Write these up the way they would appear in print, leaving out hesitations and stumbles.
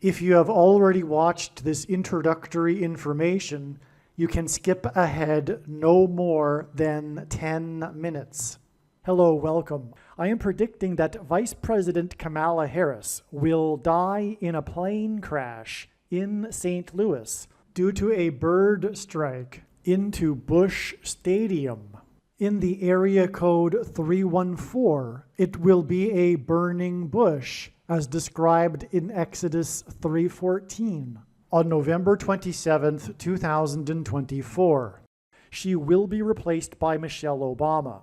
If you have already watched this introductory information, you can skip ahead no more than 10 minutes. Hello, welcome. I am predicting that Vice President Kamala Harris will die in a plane crash in St. Louis due to a bird strike into Busch Stadium. In the area code 314, it will be a burning bush, as described in Exodus 3:14, on November 27, 2024. She will be replaced by Michelle Obama,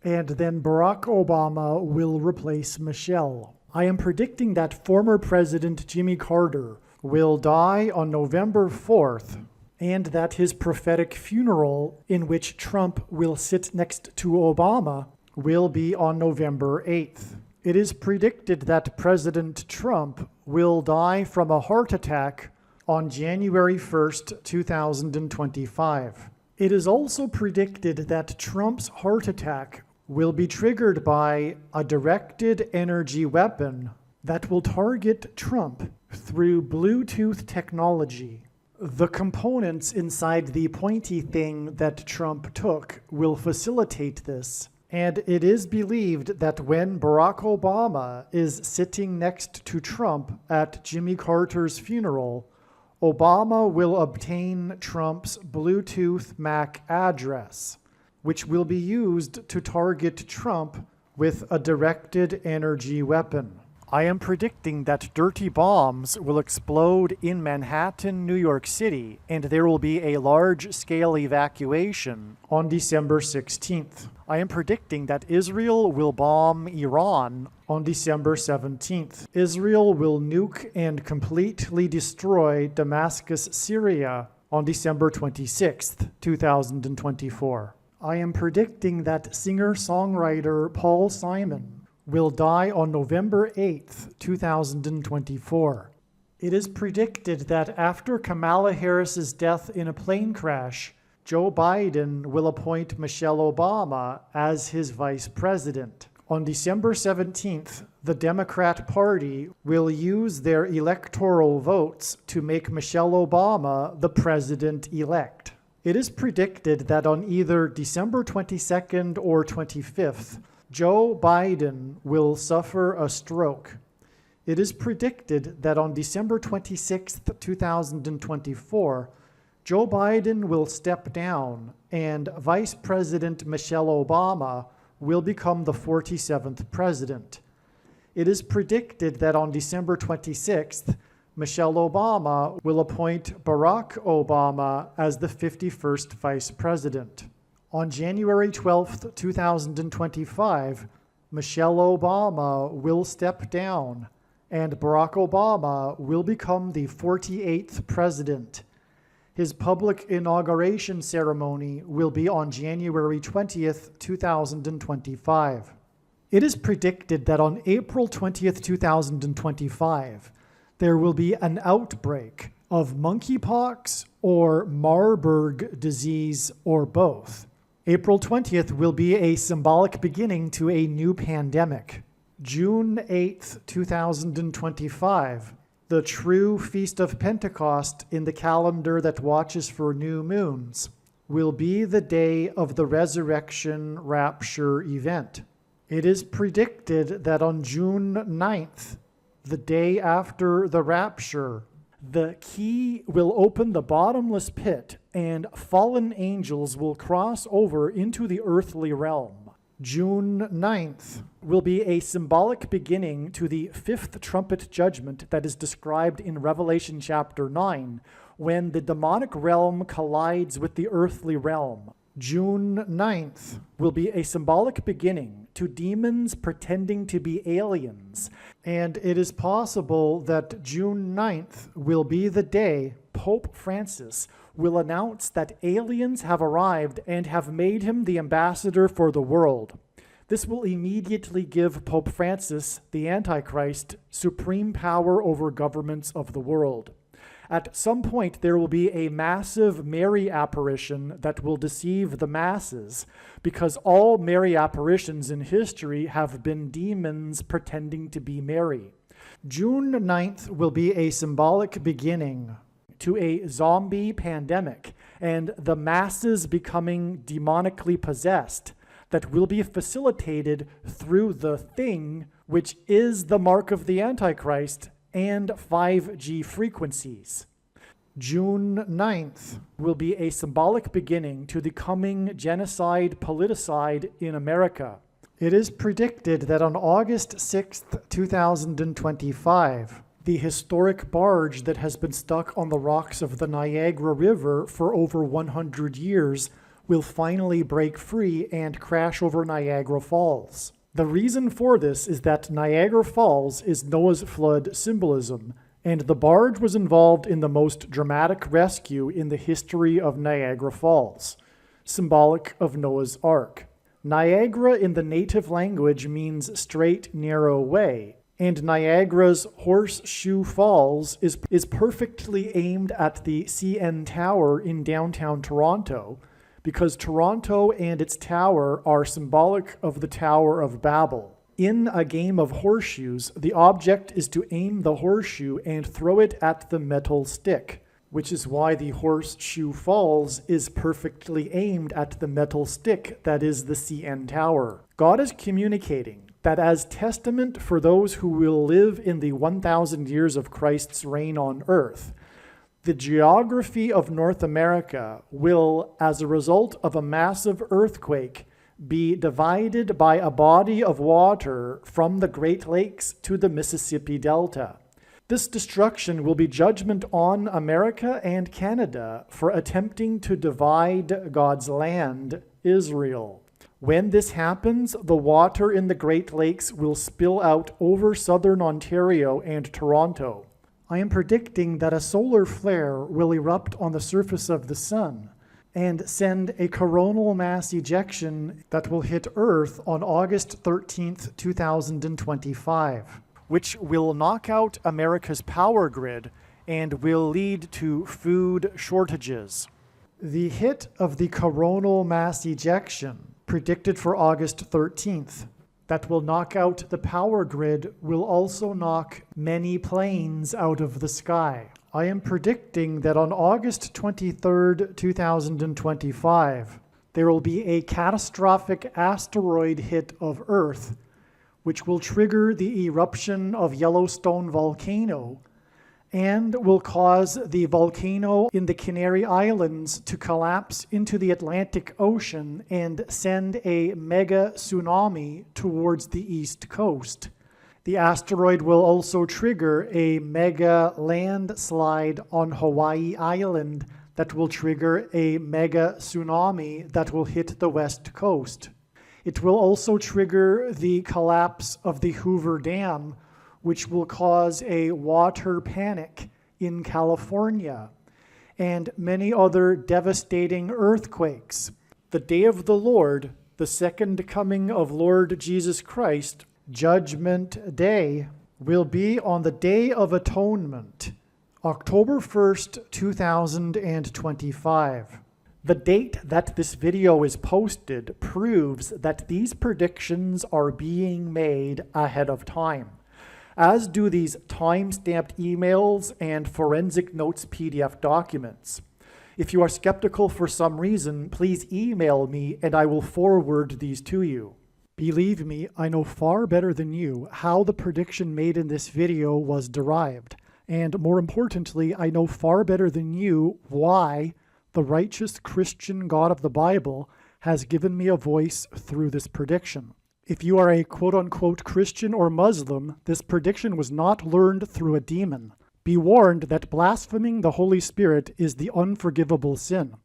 and then Barack Obama will replace Michelle. I am predicting that former President Jimmy Carter will die on November 4th, and that his prophetic funeral, in which Trump will sit next to Obama, will be on November 8th. It is predicted that President Trump will die from a heart attack on January 1st, 2025. It is also predicted that Trump's heart attack will be triggered by a directed energy weapon that will target Trump through Bluetooth technology. The components inside the pointy thing that Trump took will facilitate this, and it is believed that when Barack Obama is sitting next to Trump at Jimmy Carter's funeral, Obama will obtain Trump's Bluetooth MAC address, which will be used to target Trump with a directed energy weapon. I am predicting that dirty bombs will explode in Manhattan, New York City, and there will be a large-scale evacuation on December 16th. I am predicting that Israel will bomb Iran on December 17th. Israel will nuke and completely destroy Damascus, Syria on December 26th, 2024. I am predicting that singer-songwriter Paul Simon will die on November 8th, 2024. It is predicted that after Kamala Harris's death in a plane crash, Joe Biden will appoint Michelle Obama as his vice president. On December 17th, the Democrat Party will use their electoral votes to make Michelle Obama the president-elect. It is predicted that on either December 22nd or 25th, Joe Biden will suffer a stroke. It is predicted that on December 26, 2024, Joe Biden will step down and Vice President Michelle Obama will become the 47th president. It is predicted that on December 26th, Michelle Obama will appoint Barack Obama as the 51st vice president. On January 12, 2025, Michelle Obama will step down and Barack Obama will become the 48th president. His public inauguration ceremony will be on January 20th, 2025. It is predicted that on April 20th, 2025, there will be an outbreak of monkeypox or Marburg disease or both. April 20th will be a symbolic beginning to a new pandemic. June 8th, 2025, the true Feast of Pentecost in the calendar that watches for new moons, will be the day of the resurrection rapture event. It is predicted that on June 9th, the day after the rapture, the key will open the bottomless pit and fallen angels will cross over into the earthly realm. June 9th will be a symbolic beginning to the fifth trumpet judgment that is described in Revelation chapter 9, when the demonic realm collides with the earthly realm. June 9th will be a symbolic beginning to demons pretending to be aliens, and it is possible that June 9th will be the day Pope Francis will announce that aliens have arrived and have made him the ambassador for the world. This will immediately give Pope Francis, the Antichrist, supreme power over governments of the world. At some point, there will be a massive Mary apparition that will deceive the masses, because all Mary apparitions in history have been demons pretending to be Mary. June 9th will be a symbolic beginning to a zombie pandemic and the masses becoming demonically possessed that will be facilitated through the thing, which is the mark of the Antichrist and 5G frequencies. June 9th will be a symbolic beginning to the coming genocide politicide in America. It is predicted that on August 6th, 2025, the historic barge that has been stuck on the rocks of the Niagara River for over 100 years will finally break free and crash over Niagara Falls. The reason for this is that Niagara Falls is Noah's flood symbolism, and the barge was involved in the most dramatic rescue in the history of Niagara Falls, symbolic of Noah's Ark. Niagara in the native language means straight, narrow way, and Niagara's Horseshoe Falls is perfectly aimed at the CN Tower in downtown Toronto, because Toronto and its tower are symbolic of the Tower of Babel. In a game of horseshoes, the object is to aim the horseshoe and throw it at the metal stick, which is why the Horseshoe Falls is perfectly aimed at the metal stick that is the CN Tower. God is communicating that as testament for those who will live in the 1,000 years of Christ's reign on earth, the geography of North America will, as a result of a massive earthquake, be divided by a body of water from the Great Lakes to the Mississippi Delta. This destruction will be judgment on America and Canada for attempting to divide God's land, Israel. When this happens, the water in the Great Lakes will spill out over southern Ontario and Toronto. I am predicting that a solar flare will erupt on the surface of the sun and send a coronal mass ejection that will hit Earth on August 13th, 2025. Which will knock out America's power grid and will lead to food shortages. The hit of the coronal mass ejection, predicted for August 13th, that will knock out the power grid will also knock many planes out of the sky. I am predicting that on August 23rd, 2025, there will be a catastrophic asteroid hit of Earth, which will trigger the eruption of Yellowstone volcano and will cause the volcano in the Canary Islands to collapse into the Atlantic Ocean and send a mega tsunami towards the east coast. The asteroid will also trigger a mega landslide on Hawaii Island that will trigger a mega tsunami that will hit the west coast. It will also trigger the collapse of the Hoover Dam, which will cause a water panic in California, and many other devastating earthquakes. The day of the Lord, the second coming of Lord Jesus Christ, Judgment Day, will be on the Day of Atonement, October 1st, 2025. The date that this video is posted proves that these predictions are being made ahead of time, as do these time-stamped emails and forensic notes PDF documents. If you are skeptical for some reason, please email me and I will forward these to you. Believe me, I know far better than you how the prediction made in this video was derived, and more importantly, I know far better than you why the righteous Christian God of the Bible has given me a voice through this prediction. If you are a quote-unquote Christian or Muslim, this prediction was not learned through a demon. Be warned that blaspheming the Holy Spirit is the unforgivable sin.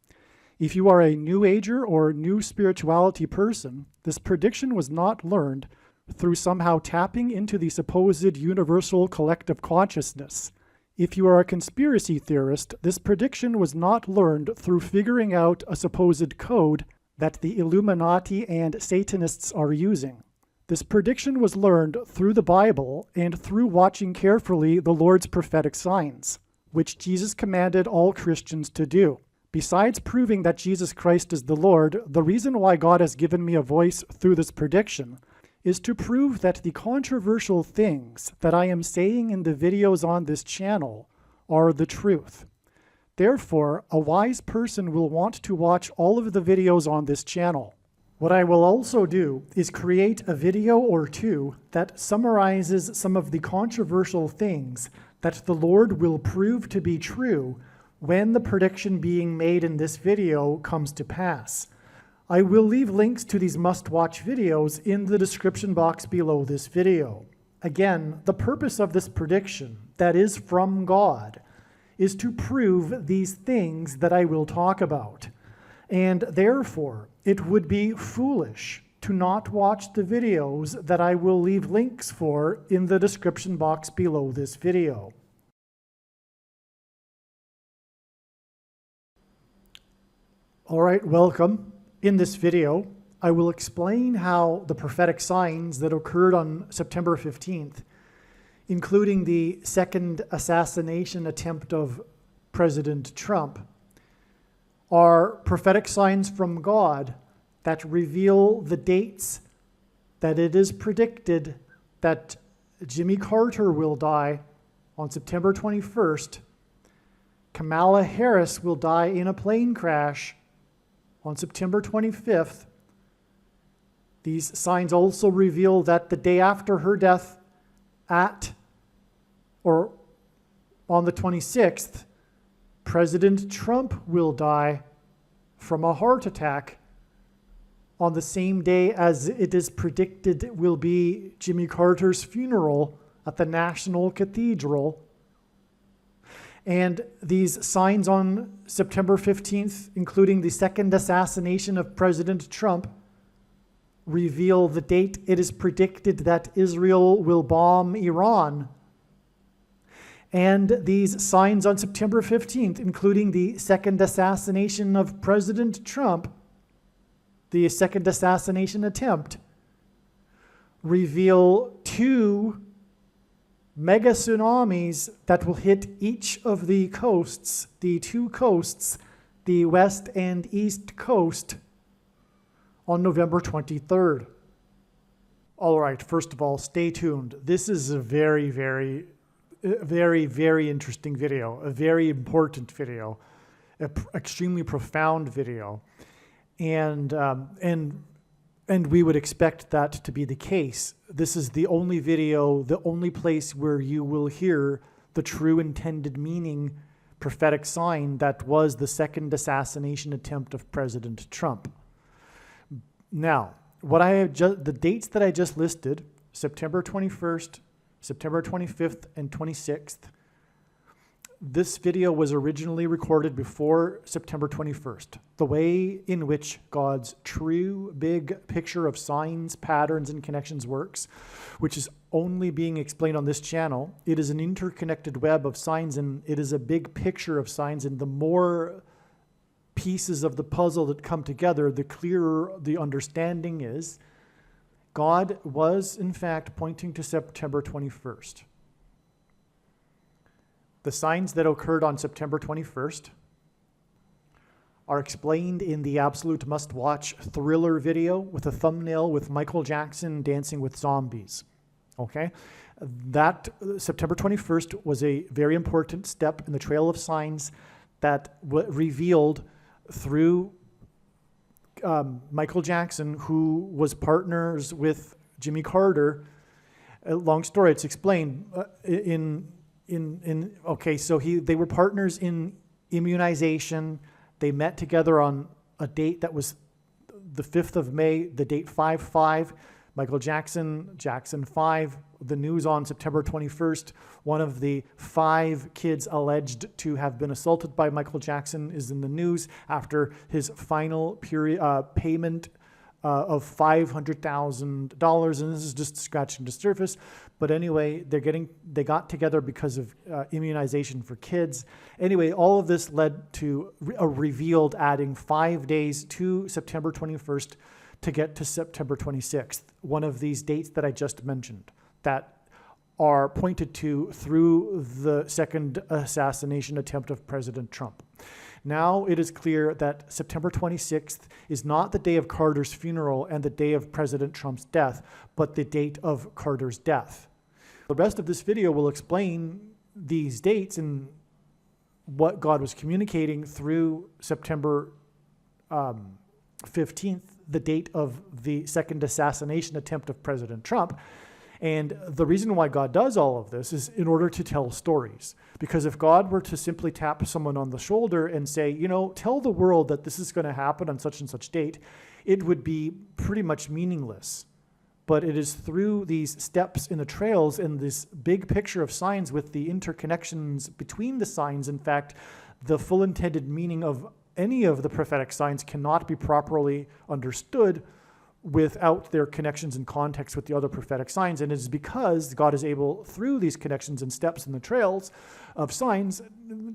If you are a New Ager or New Spirituality person, this prediction was not learned through somehow tapping into the supposed universal collective consciousness. If you are a conspiracy theorist, this prediction was not learned through figuring out a supposed code that the Illuminati and Satanists are using. This prediction was learned through the Bible and through watching carefully the Lord's prophetic signs, which Jesus commanded all Christians to do. Besides proving that Jesus Christ is the Lord, the reason why God has given me a voice through this prediction is to prove that the controversial things that I am saying in the videos on this channel are the truth. Therefore, a wise person will want to watch all of the videos on this channel. What I will also do is create a video or two that summarizes some of the controversial things that the Lord will prove to be true when the prediction being made in this video comes to pass. I will leave links to these must-watch videos in the description box below this video. Again, the purpose of this prediction, that is from God, is to prove these things that I will talk about. And therefore, it would be foolish to not watch the videos that I will leave links for in the description box below this video. All right, welcome. In this video, I will explain how the prophetic signs that occurred on September 15th, including the second assassination attempt of President Trump, are prophetic signs from God that reveal the dates that it is predicted that Jimmy Carter will die on September 21st, Kamala Harris will die in a plane crash on September 25th. These signs also reveal that the day after her death on the 26th, President Trump will die from a heart attack on the same day as it is predicted will be Jimmy Carter's funeral at the National Cathedral. And these signs on September 15th, including the second assassination of President Trump, reveal the date it is predicted that Israel will bomb Iran. And these signs on September 15th, including the second assassination of President Trump, the second assassination attempt, reveal two mega tsunamis that will hit each of the coasts, the two coasts, the west and east coast, on November 23rd. All right, first of all, stay tuned. This is a very, very interesting video, a very important video, an extremely profound video. And we would expect that to be the case. This is the only video, the only place where you will hear the true intended meaning, prophetic sign that was the second assassination attempt of President Trump. Now, the dates that I just listed, September 21st, September 25th, and 26th, this video was originally recorded before September 21st. The way in which God's true big picture of signs, patterns, and connections works, which is only being explained on this channel, it is an interconnected web of signs, and it is a big picture of signs, and the more pieces of the puzzle that come together, the clearer the understanding is. God was, in fact, pointing to September 21st. The signs that occurred on September 21st are explained in the absolute must-watch Thriller video with a thumbnail with Michael Jackson dancing with zombies. Okay? That September 21st was a very important step in the trail of signs that revealed through Michael Jackson, who was partners with Jimmy Carter. Long story, it's explained so they were partners in immunization. They met together on a date that was the 5th of May, the date 5/5. Michael Jackson, Jackson 5. The news on September 21st, one of the 5 kids alleged to have been assaulted by Michael Jackson is in the news after his final payment of $500,000, and this is just scratching the surface. But anyway, they got together because of immunization for kids. Anyway, all of this led to a revealed adding 5 days to September 21st to get to September 26th, one of these dates that I just mentioned, that are pointed to through the second assassination attempt of President Trump. Now it is clear that September 26th is not the day of Carter's funeral and the day of President Trump's death, but the date of Carter's death. The rest of this video will explain these dates and what God was communicating through September 15th, the date of the second assassination attempt of President Trump. And the reason why God does all of this is in order to tell stories. Because if God were to simply tap someone on the shoulder and say, you know, tell the world that this is going to happen on such and such date, it would be pretty much meaningless. But it is through these steps in the trails and this big picture of signs with the interconnections between the signs. In fact, the full intended meaning of any of the prophetic signs cannot be properly understood without their connections and context with the other prophetic signs. And it is because God is able, through these connections and steps in the trails of signs,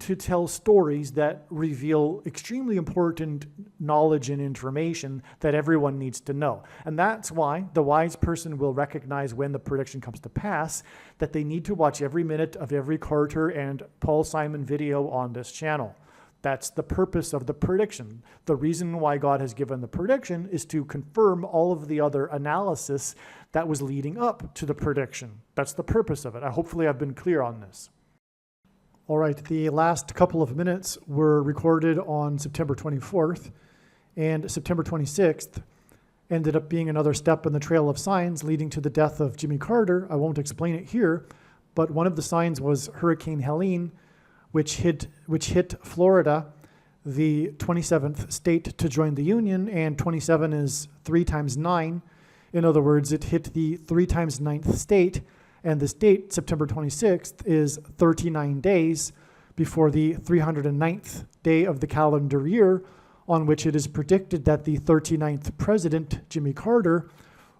to tell stories that reveal extremely important knowledge and information that everyone needs to know. And that's why the wise person will recognize when the prediction comes to pass that they need to watch every minute of every Carter and Paul Simon video on this channel. That's the purpose of the prediction. The reason why God has given the prediction is to confirm all of the other analysis that was leading up to the prediction. That's the purpose of it. Hopefully I've been clear on this. All right, the last couple of minutes were recorded on September 24th, and September 26th ended up being another step in the trail of signs leading to the death of Jimmy Carter. I won't explain it here, but one of the signs was Hurricane Helene, which hit Florida, the 27th state to join the Union, and 27 is 3 times 9. In other words, it hit the 3 times 9th state, and this date, September 26th, is 39 days before the 309th day of the calendar year, on which it is predicted that the 39th president, Jimmy Carter,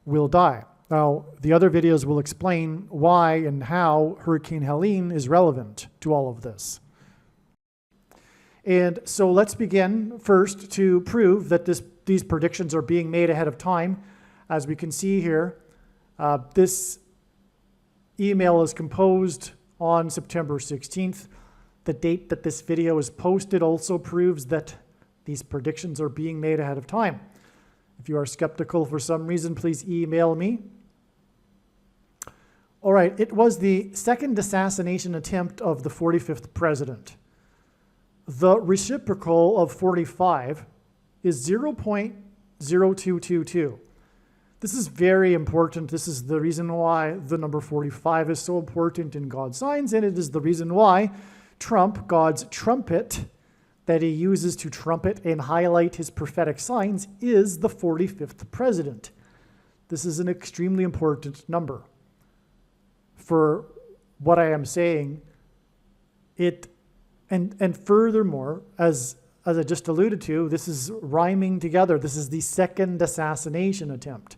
will die. Now, the other videos will explain why and how Hurricane Helene is relevant to all of this. And so let's begin first to prove that these predictions are being made ahead of time. As we can see here, this email is composed on September 16th. The date that this video is posted also proves that these predictions are being made ahead of time. If you are skeptical for some reason, please email me. All right, it was the second assassination attempt of the 45th president. The reciprocal of 45 is 0.0222. This is very important. This is the reason why the number 45 is so important in God's signs, and it is the reason why Trump, God's trumpet that he uses to trumpet and highlight his prophetic signs, is the 45th president. This is an extremely important number. For what I am saying, and furthermore, as I just alluded to, this is rhyming together. This is the second assassination attempt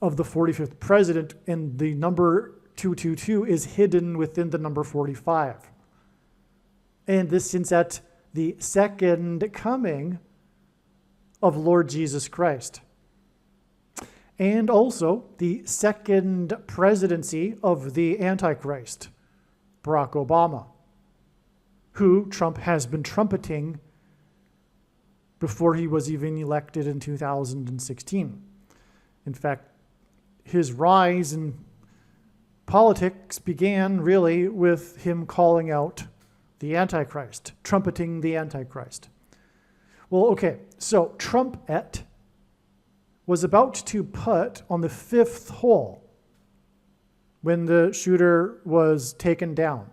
of the 45th president, and the number 222 is hidden within the number 45. And this hints at the second coming of Lord Jesus Christ. And also the second presidency of the Antichrist, Barack Obama, who Trump has been trumpeting before he was even elected in 2016. In fact, his rise in politics began really with him calling out the Antichrist, trumpeting the Antichrist. Well, okay, so trumpet was about to put on the 5th hole when the shooter was taken down,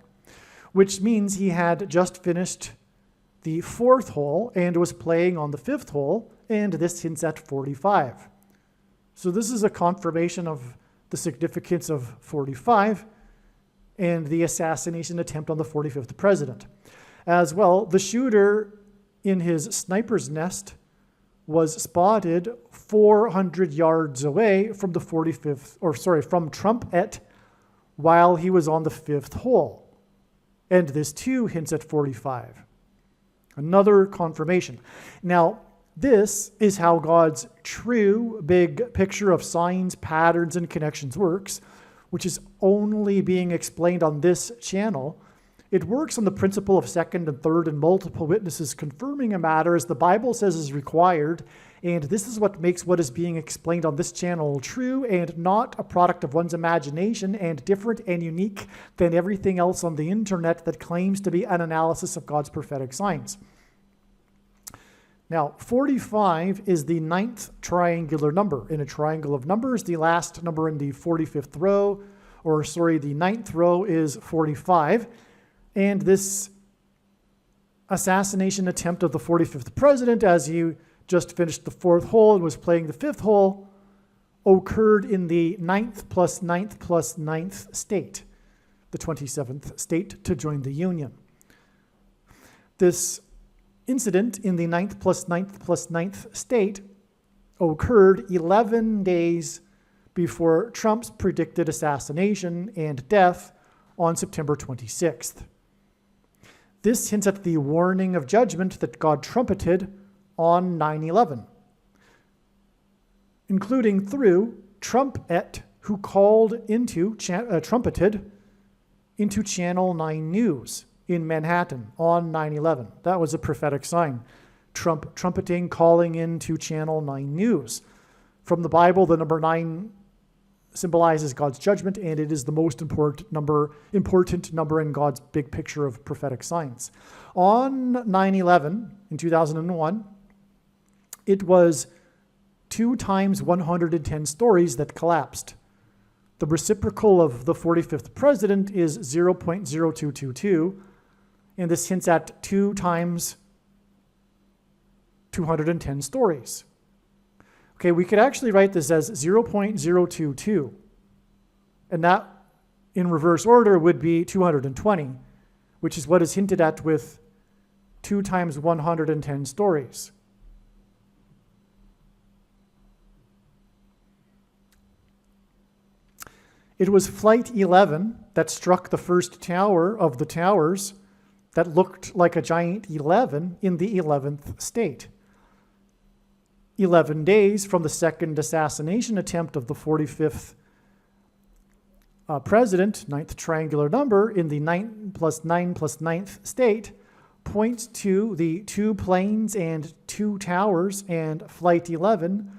which means he had just finished the 4th hole and was playing on the 5th hole, and this hints at 45. So this is a confirmation of the significance of 45 and the assassination attempt on the 45th president. As well, the shooter in his sniper's nest was spotted 400 yards away from the from trumpet while he was on the 5th hole. And this too hints at 45. Another confirmation. Now, this is how God's true big picture of signs, patterns, and connections works. which is only being explained on this channel. It works on the principle of second and third and multiple witnesses confirming a matter as the Bible says is required, and this is what makes what is being explained on this channel true and not a product of one's imagination and different and unique than everything else on the internet that claims to be an analysis of God's prophetic signs. Now, 45 is the 9th triangular number. In a triangle of numbers, the last number in the 45th row, the 9th row is 45. And this assassination attempt of the 45th president, as he just finished the 4th hole and was playing the 5th hole, occurred in the 9th plus 9th plus 9th state, the 27th state to join the Union. This incident in the 9th plus 9th plus 9th state occurred 11 days before Trump's predicted assassination and death on September 26th. This hints at the warning of judgment that God trumpeted on 9/11, including through Trump-et, who trumpeted into Channel 9 News in Manhattan on 9/11. That was a prophetic sign. Trump trumpeting, calling into Channel 9 News. From the Bible, the number 9 symbolizes God's judgment, and it is the most important number in God's big picture of prophetic signs. On 9/11 in 2001, it was 2 times 110 stories that collapsed. The reciprocal of the 45th president is 0.0222, and this hints at 2 times 210 stories. Okay, we could actually write this as 0.022, and that in reverse order would be 220, which is what is hinted at with 2 times 110 stories. It was Flight 11 that struck the first tower of the towers that looked like a giant 11 in the 11th state. 11 days from the second assassination attempt of the 45th president, 9th triangular number in the 9 plus 9 plus 9th state, points to the 2 planes and 2 towers and Flight 11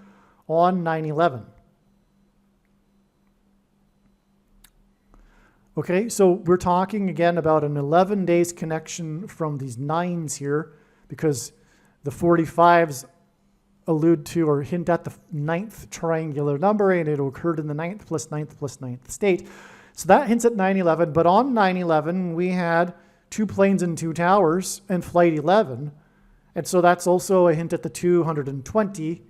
on 9/11. Okay, so we're talking again about an 11 days connection from these 9s here, because the 45s allude to or hint at the 9th triangular number, and it occurred in the 9th plus 9th plus 9th state. So that hints at 9/11, but on 9/11, we had 2 planes and 2 towers and Flight 11, and so that's also a hint at the 220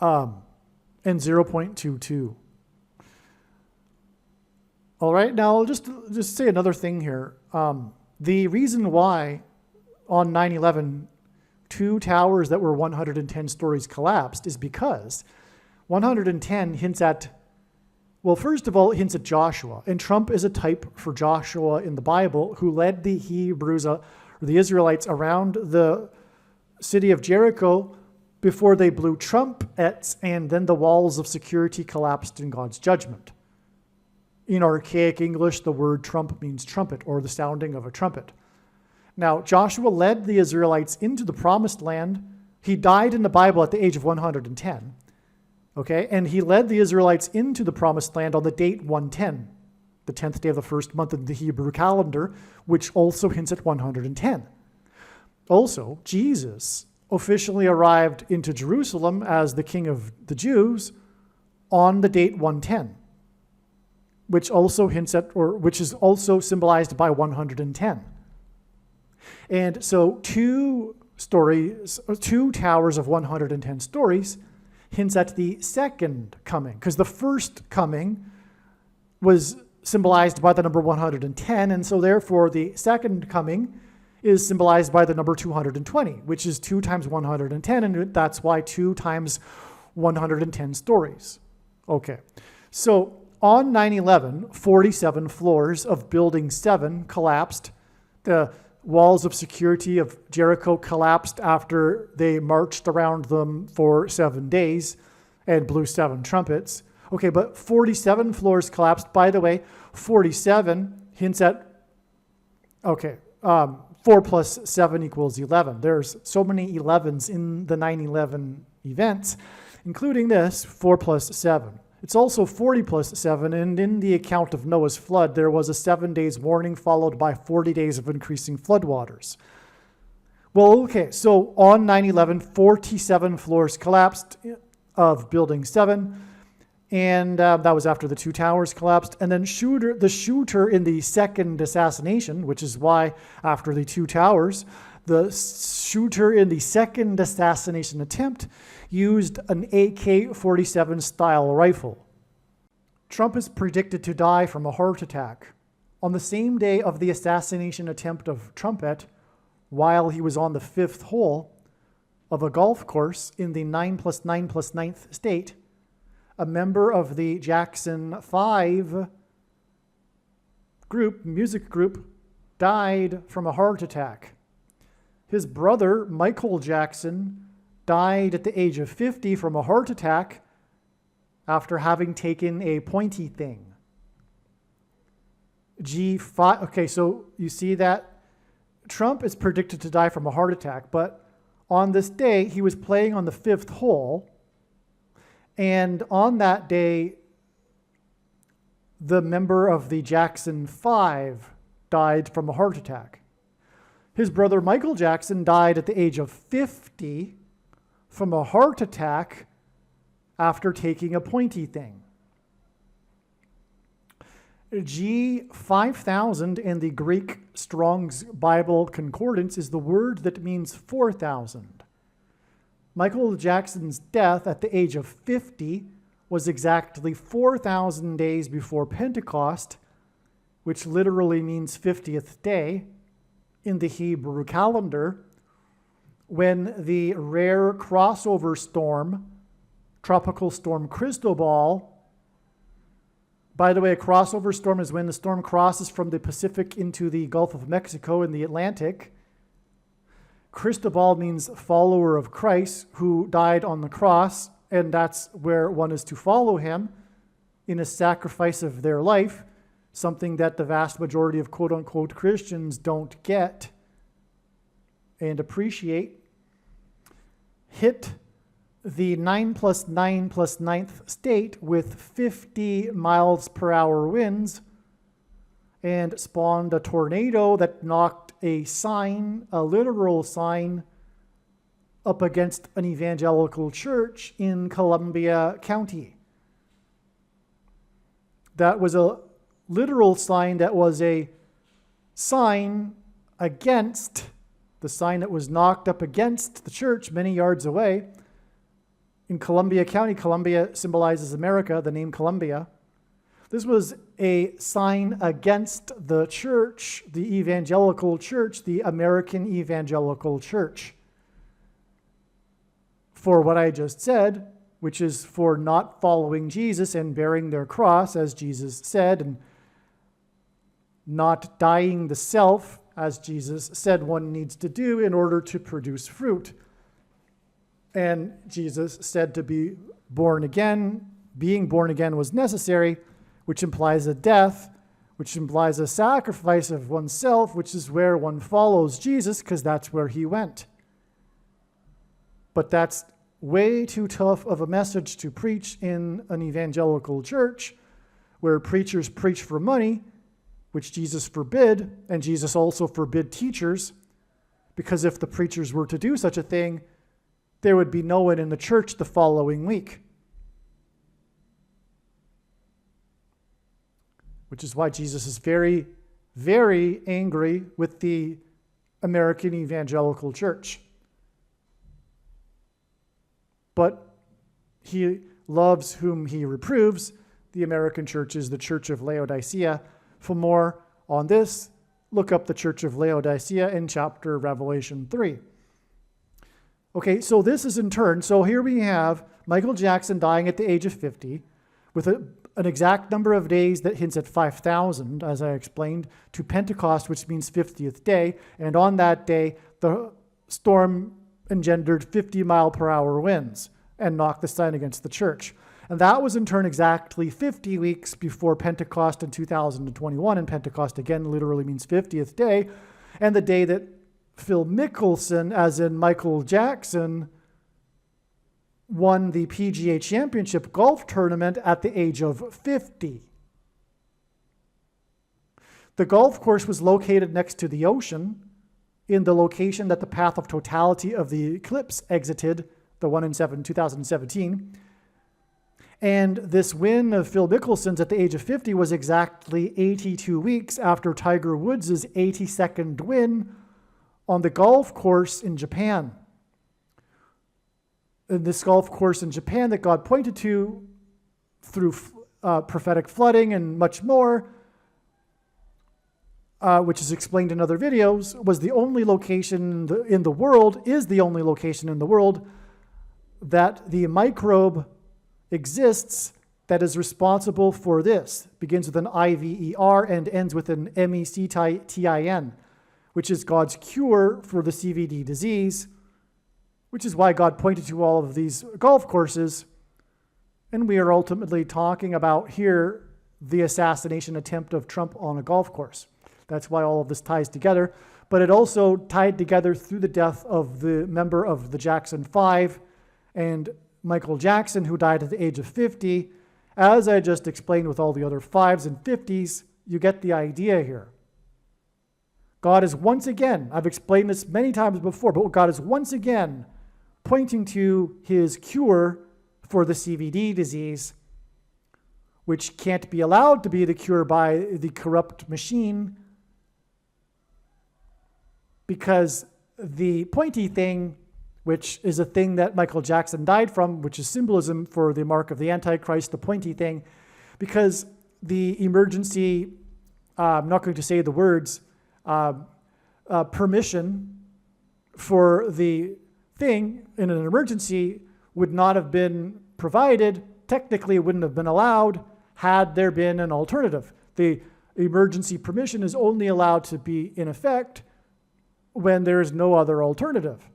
and 0.22. All right, now I'll just say another thing here. The reason why on 9/11 2 towers that were 110 stories collapsed is because 110 hints at, well, first of all, it hints at Joshua. And Trump is a type for Joshua in the Bible, who led the Hebrews, or the Israelites, around the city of Jericho before they blew trumpets, and then the walls of security collapsed in God's judgment. In archaic English, the word trump means trumpet, or the sounding of a trumpet. Now, Joshua led the Israelites into the promised land. He died in the Bible at the age of 110. Okay, and he led the Israelites into the promised land on the date 110, the 10th day of the first month in the Hebrew calendar, which also hints at 110. Also, Jesus officially arrived into Jerusalem as the King of the Jews on the date 110, which also hints at, or which is also symbolized by 110. And so 2 towers of 110 stories hints at the second coming, because the first coming was symbolized by the number 110, and so therefore the second coming is symbolized by the number 220, which is 2 times 110, and that's why 2 times 110 stories. Okay, so on 9/11, 47 floors of Building 7 collapsed. The walls of security of Jericho collapsed after they marched around them for 7 days and blew 7 trumpets. Okay, but 47 floors collapsed. By the way, 47 hints at, okay, 4 plus 7 equals 11. There's so many 11s in the 9/11 events, including this, 4 plus 7. It's also 40 plus 7, and in the account of Noah's flood, there was a 7 days warning followed by 40 days of increasing floodwaters. Well, okay, so on 9/11, 47 floors collapsed of Building 7, and that was after the two towers collapsed. And then the shooter in the second assassination, which is why after the two towers, the shooter in the second assassination attempt used an AK-47 style rifle. Trump is predicted to die from a heart attack. On the same day of the assassination attempt of Trumpet, while he was on the 5th hole of a golf course in the 9+9+9th state, a member of the Jackson 5 music group, died from a heart attack. His brother, Michael Jackson, died at the age of 50 from a heart attack after having taken a pointy thing. G5, okay, so you see that Trump is predicted to die from a heart attack, but on this day, he was playing on the 5th hole, and on that day, the member of the Jackson 5 died from a heart attack. His brother Michael Jackson died at the age of 50 from a heart attack after taking a pointy thing. G5000 in the Greek Strong's Bible Concordance is the word that means 4,000. Michael Jackson's death at the age of 50 was exactly 4,000 days before Pentecost, which literally means 50th day in the Hebrew calendar, when the rare crossover storm, Tropical Storm Cristobal. By the way, a crossover storm is when the storm crosses from the Pacific into the Gulf of Mexico in the Atlantic. Cristobal means follower of Christ who died on the cross, and that's where one is to follow him in a sacrifice of their life, something that the vast majority of quote-unquote Christians don't get and appreciate. Hit the 9+9+9th state with 50 miles per hour winds and spawned a tornado that knocked a sign, a literal sign, up against an evangelical church in Columbia County. That was a literal sign that was a sign against the sign that was knocked up against the church many yards away. In Columbia County, Columbia symbolizes America, the name Columbia. This was a sign against the church, the evangelical church, the American evangelical church. For what I just said, which is for not following Jesus and bearing their cross, as Jesus said, and not dying the self, as Jesus said one needs to do in order to produce fruit. And Jesus said to be born again, being born again was necessary, which implies a death, which implies a sacrifice of oneself, which is where one follows Jesus, because that's where he went. But that's way too tough of a message to preach in an evangelical church, where preachers preach for money, which Jesus forbid, and Jesus also forbid teachers, because if the preachers were to do such a thing, there would be no one in the church the following week. Which is why Jesus is very, very angry with the American evangelical church. But he loves whom he reproves. The American church is the Church of Laodicea. For more on this, look up the Church of Laodicea in chapter Revelation 3. Okay, so this is in turn. So here we have Michael Jackson dying at the age of 50 with an exact number of days that hints at 5,000, as I explained, to Pentecost, which means 50th day. And on that day, the storm engendered 50 mile per hour winds and knocked the sign against the church. And that was in turn exactly 50 weeks before Pentecost in 2021. And Pentecost, again, literally means 50th day. And the day that Phil Mickelson, as in Michael Jackson, won the PGA Championship golf tournament at the age of 50. The golf course was located next to the ocean in the location that the path of totality of the eclipse exited, the one in 2017. And this win of Phil Mickelson's at the age of 50 was exactly 82 weeks after Tiger Woods' 82nd win on the golf course in Japan. And this golf course in Japan that God pointed to through prophetic flooding and much more, which is explained in other videos, was the only location in the world, is the only location in the world that the microbe exists that is responsible for this. Begins with an IVER and ends with an MECTIN, which is God's cure for the CVD disease, which is why God pointed to all of these golf courses. And we are ultimately talking about here the assassination attempt of Trump on a golf course. That's why all of this ties together. But it also tied together through the death of the member of the Jackson 5 and Michael Jackson, who died at the age of 50. As I just explained with all the other 5s and 50s, you get the idea here. God is once again, I've explained this many times before, but God is once again pointing to his cure for the CVD disease, which can't be allowed to be the cure by the corrupt machine, because the pointy thing, which is a thing that Michael Jackson died from, which is symbolism for the mark of the Antichrist, the pointy thing, because the emergency, I'm not going to say the words, permission for the thing in an emergency would not have been provided. Technically, it wouldn't have been allowed had there been an alternative. The emergency permission is only allowed to be in effect when there is no other alternative.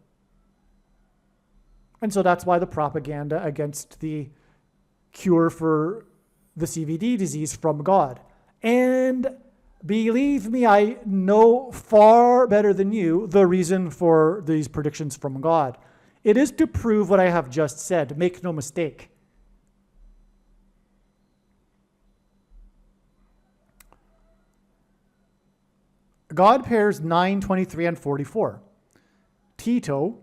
And so that's why the propaganda against the cure for the CVD disease from God. And believe me, I know far better than you the reason for these predictions from God. It is to prove what I have just said. Make no mistake. God pairs 9, 23, and 44. Tito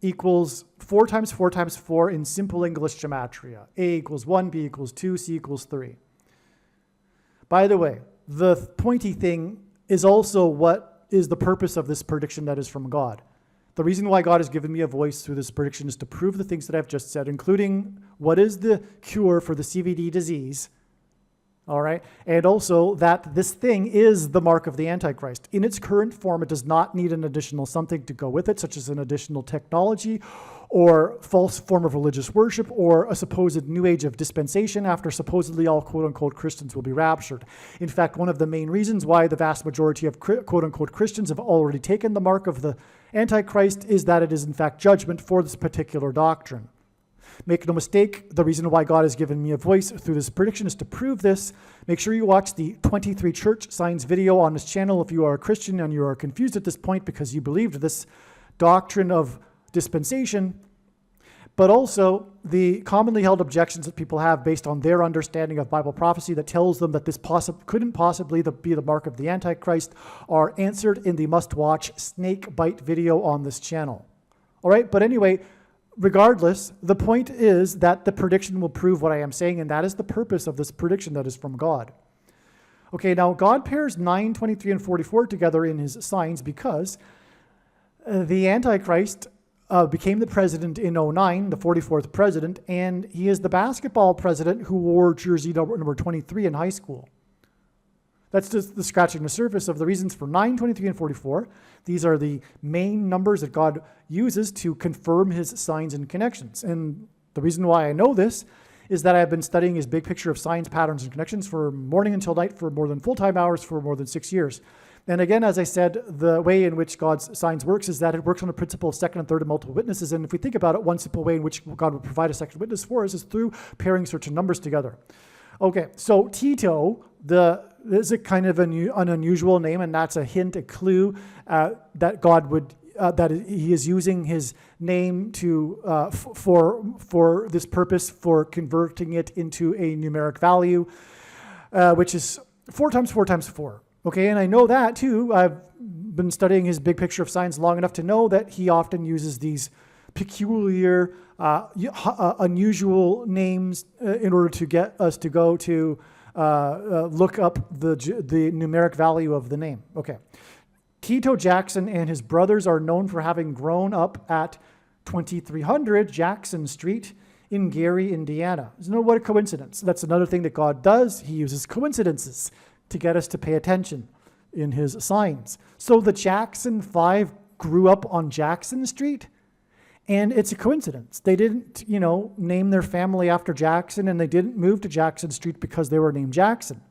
equals 4 times 4 times 4 in simple English gematria. A equals 1, B equals 2, C equals 3. By the way, the pointy thing is also what is the purpose of this prediction that is from God. The reason why God has given me a voice through this prediction is to prove the things that I've just said, including what is the cure for the CVD disease, all right? And also that this thing is the mark of the Antichrist. In its current form, it does not need an additional something to go with it, such as an additional technology or false form of religious worship or a supposed new age of dispensation after supposedly all quote-unquote Christians will be raptured. In fact, one of the main reasons why the vast majority of quote-unquote Christians have already taken the mark of the Antichrist is that it is in fact judgment for this particular doctrine. Make no mistake, the reason why God has given me a voice through this prediction is to prove this. Make sure you watch the 23 church signs video on this channel if you are a Christian and you are confused at this point because you believed this doctrine of dispensation, but also the commonly held objections that people have based on their understanding of Bible prophecy that tells them that this couldn't possibly be the mark of the Antichrist are answered in the must-watch snake bite video on this channel. All right, but anyway, regardless, the point is that the prediction will prove what I am saying, and that is the purpose of this prediction that is from God. Okay, now God pairs 9, 23, and 44 together in his signs because the Antichrist became the president in 2009, the 44th president, and he is the basketball president who wore jersey number 23 in high school. That's just the scratching the surface of the reasons for 9, 23, and 44. These are the main numbers that God uses to confirm his signs and connections. And the reason why I know this is that I've been studying his big picture of signs, patterns, and connections from morning until night for more than full-time hours for more than 6 years. And again, as I said, the way in which God's signs works is that it works on the principle of second and third and multiple witnesses. And if we think about it, one simple way in which God would provide a second witness for us is through pairing certain numbers together. Okay, so Tito, this is a kind of an unusual name, and that's a hint, a clue that God would, that he is using his name to for this purpose, for converting it into a numeric value, which is 4 times 4 times 4. Okay, and I know that too. I've been studying his big picture of signs long enough to know that he often uses these peculiar, unusual names in order to get us to go to look up the numeric value of the name. Okay, Tito Jackson and his brothers are known for having grown up at 2300 Jackson Street in Gary, Indiana. What a coincidence. That's another thing that God does. He uses coincidences to get us to pay attention in his signs. So the Jackson 5 grew up on Jackson Street, and it's a coincidence. They didn't, name their family after Jackson, and they didn't move to Jackson Street because they were named Jackson.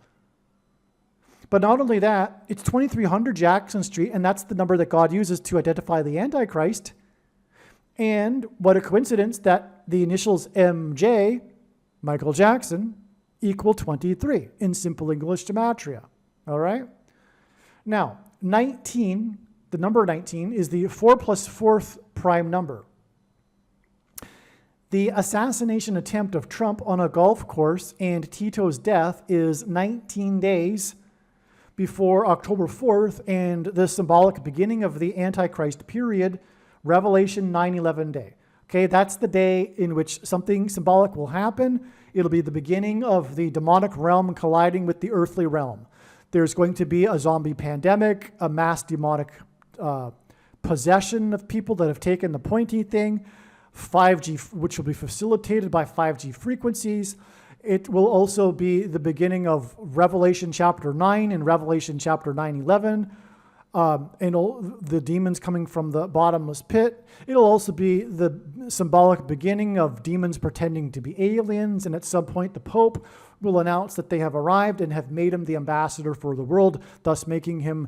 But not only that, it's 2300 Jackson Street, and that's the number that God uses to identify the Antichrist. And what a coincidence that the initials MJ, Michael Jackson, equal 23 in simple English gematria. All right? Now, 19, the number 19, is the 4 plus 4th prime number. The assassination attempt of Trump on a golf course and Tito's death is 19 days before October 4th and the symbolic beginning of the Antichrist period, Revelation 9/11 day. Okay, that's the day in which something symbolic will happen. It'll be the beginning of the demonic realm colliding with the earthly realm. There's going to be a zombie pandemic, a mass demonic possession of people that have taken the pointy thing, 5G, which will be facilitated by 5G frequencies. It will also be the beginning of Revelation chapter 9 and Revelation chapter 9/11. And all the demons coming from the bottomless pit. It'll also be the symbolic beginning of demons pretending to be aliens, and at some point the Pope will announce that they have arrived and have made him the ambassador for the world, thus making him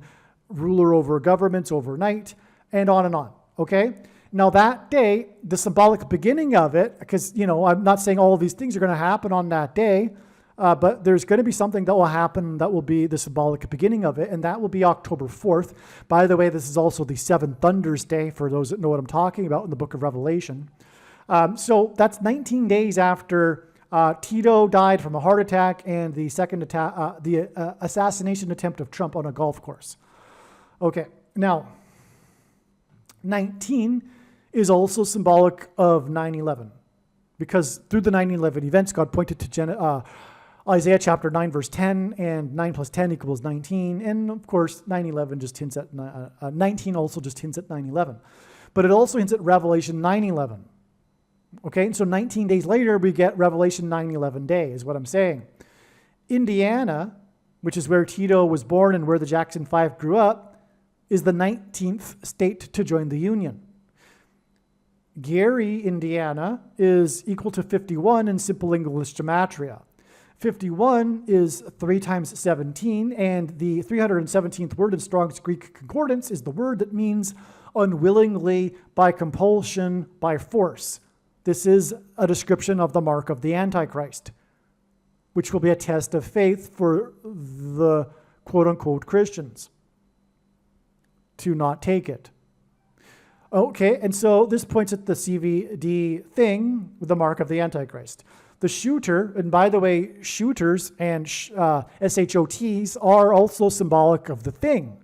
ruler over governments overnight, and on and on, okay? Now that day, the symbolic beginning of it, because, I'm not saying all of these things are going to happen on that day, but there's going to be something that will happen that will be the symbolic beginning of it, and that will be October 4th. By the way, this is also the Seven Thunders Day, for those that know what I'm talking about in the book of Revelation. So that's 19 days after Tito died from a heart attack and the second attack, the assassination attempt of Trump on a golf course. Okay, now, 19 is also symbolic of 9/11, because through the 9/11 events, God pointed to Isaiah chapter 9, verse 10, and 9 plus 10 equals 19. And of course, 9/11 just hints at, 19 also just hints at 9/11. But it also hints at Revelation 9/11. Okay, and so 19 days later, we get Revelation 9/11 day, is what I'm saying. Indiana, which is where Tito was born and where the Jackson 5 grew up, is the 19th state to join the Union. Gary, Indiana, is equal to 51 in simple English gematria. 51 is 3 times 17, and the 317th word in Strong's Greek Concordance is the word that means unwillingly, by compulsion, by force. This is a description of the mark of the Antichrist, which will be a test of faith for the quote-unquote Christians to not take it. Okay, and so this points at the CVD thing with the mark of the Antichrist. The shooter, and by the way, shooters and SHOTs are also symbolic of the thing.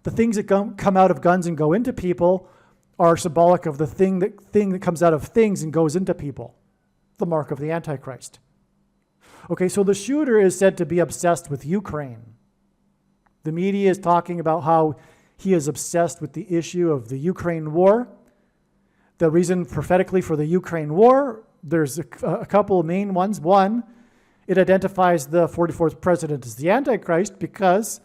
The things that come out of guns and go into people are symbolic of the thing that comes out of things and goes into people, the mark of the Antichrist. Okay, so the shooter is said to be obsessed with Ukraine. The media is talking about how he is obsessed with the issue of the Ukraine war. The reason prophetically for the Ukraine war, there's a couple of main ones. One, it identifies the 44th president as the Antichrist because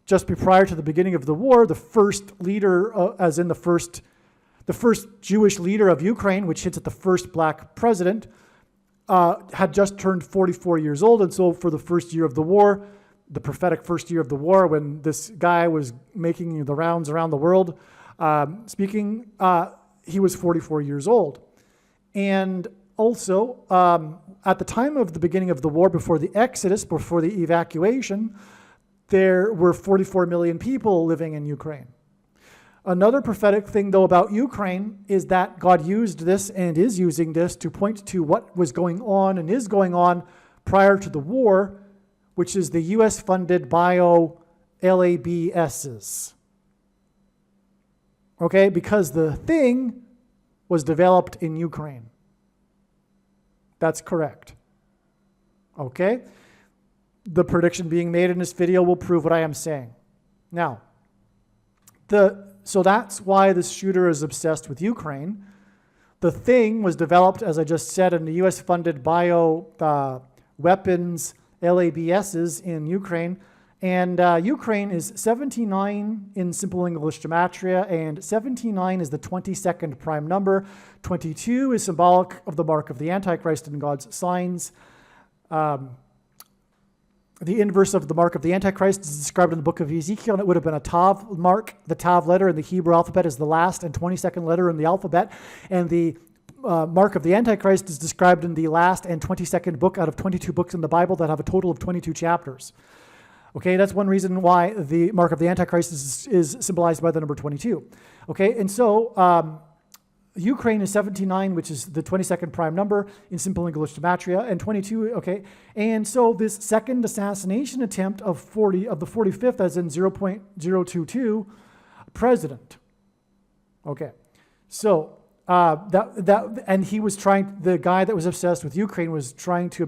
just prior to the beginning of the war, the first leader, as in the first Jewish leader of Ukraine, which hits at the first black president, had just turned 44 years old. And so for the first year of the war, the prophetic first year of the war, when this guy was making the rounds around the world speaking, he was 44 years old. And also, at the time of the beginning of the war, before the Exodus, before the evacuation, there were 44 million people living in Ukraine. Another prophetic thing, though, about Ukraine is that God used this and is using this to point to what was going on and is going on prior to the war, which is the U.S.-funded bio-LABSs. Okay, because the thing was developed in Ukraine. That's correct. Okay? The prediction being made in this video will prove what I am saying. Now, so that's why this shooter is obsessed with Ukraine. The thing was developed, as I just said, in the U.S.-funded bio weapons LABSs in Ukraine. And Ukraine is 79 in simple English gematria, and 79 is the 22nd prime number. 22 is symbolic of the mark of the Antichrist in God's signs. The inverse of the mark of the Antichrist is described in the book of Ezekiel, and it would have been a Tav mark. The Tav letter in the Hebrew alphabet is the last and 22nd letter in the alphabet, and the mark of the Antichrist is described in the last and 22nd book out of 22 books in the Bible that have a total of 22 chapters. Okay, that's one reason why the mark of the Antichrist is symbolized by the number 22. Okay, and so Ukraine is 79, which is the 22nd prime number in simple English gematria, and 22, okay. And so this second assassination attempt of the 45th, as in 0.022, president. Okay, so and he was trying, the guy that was obsessed with Ukraine was trying to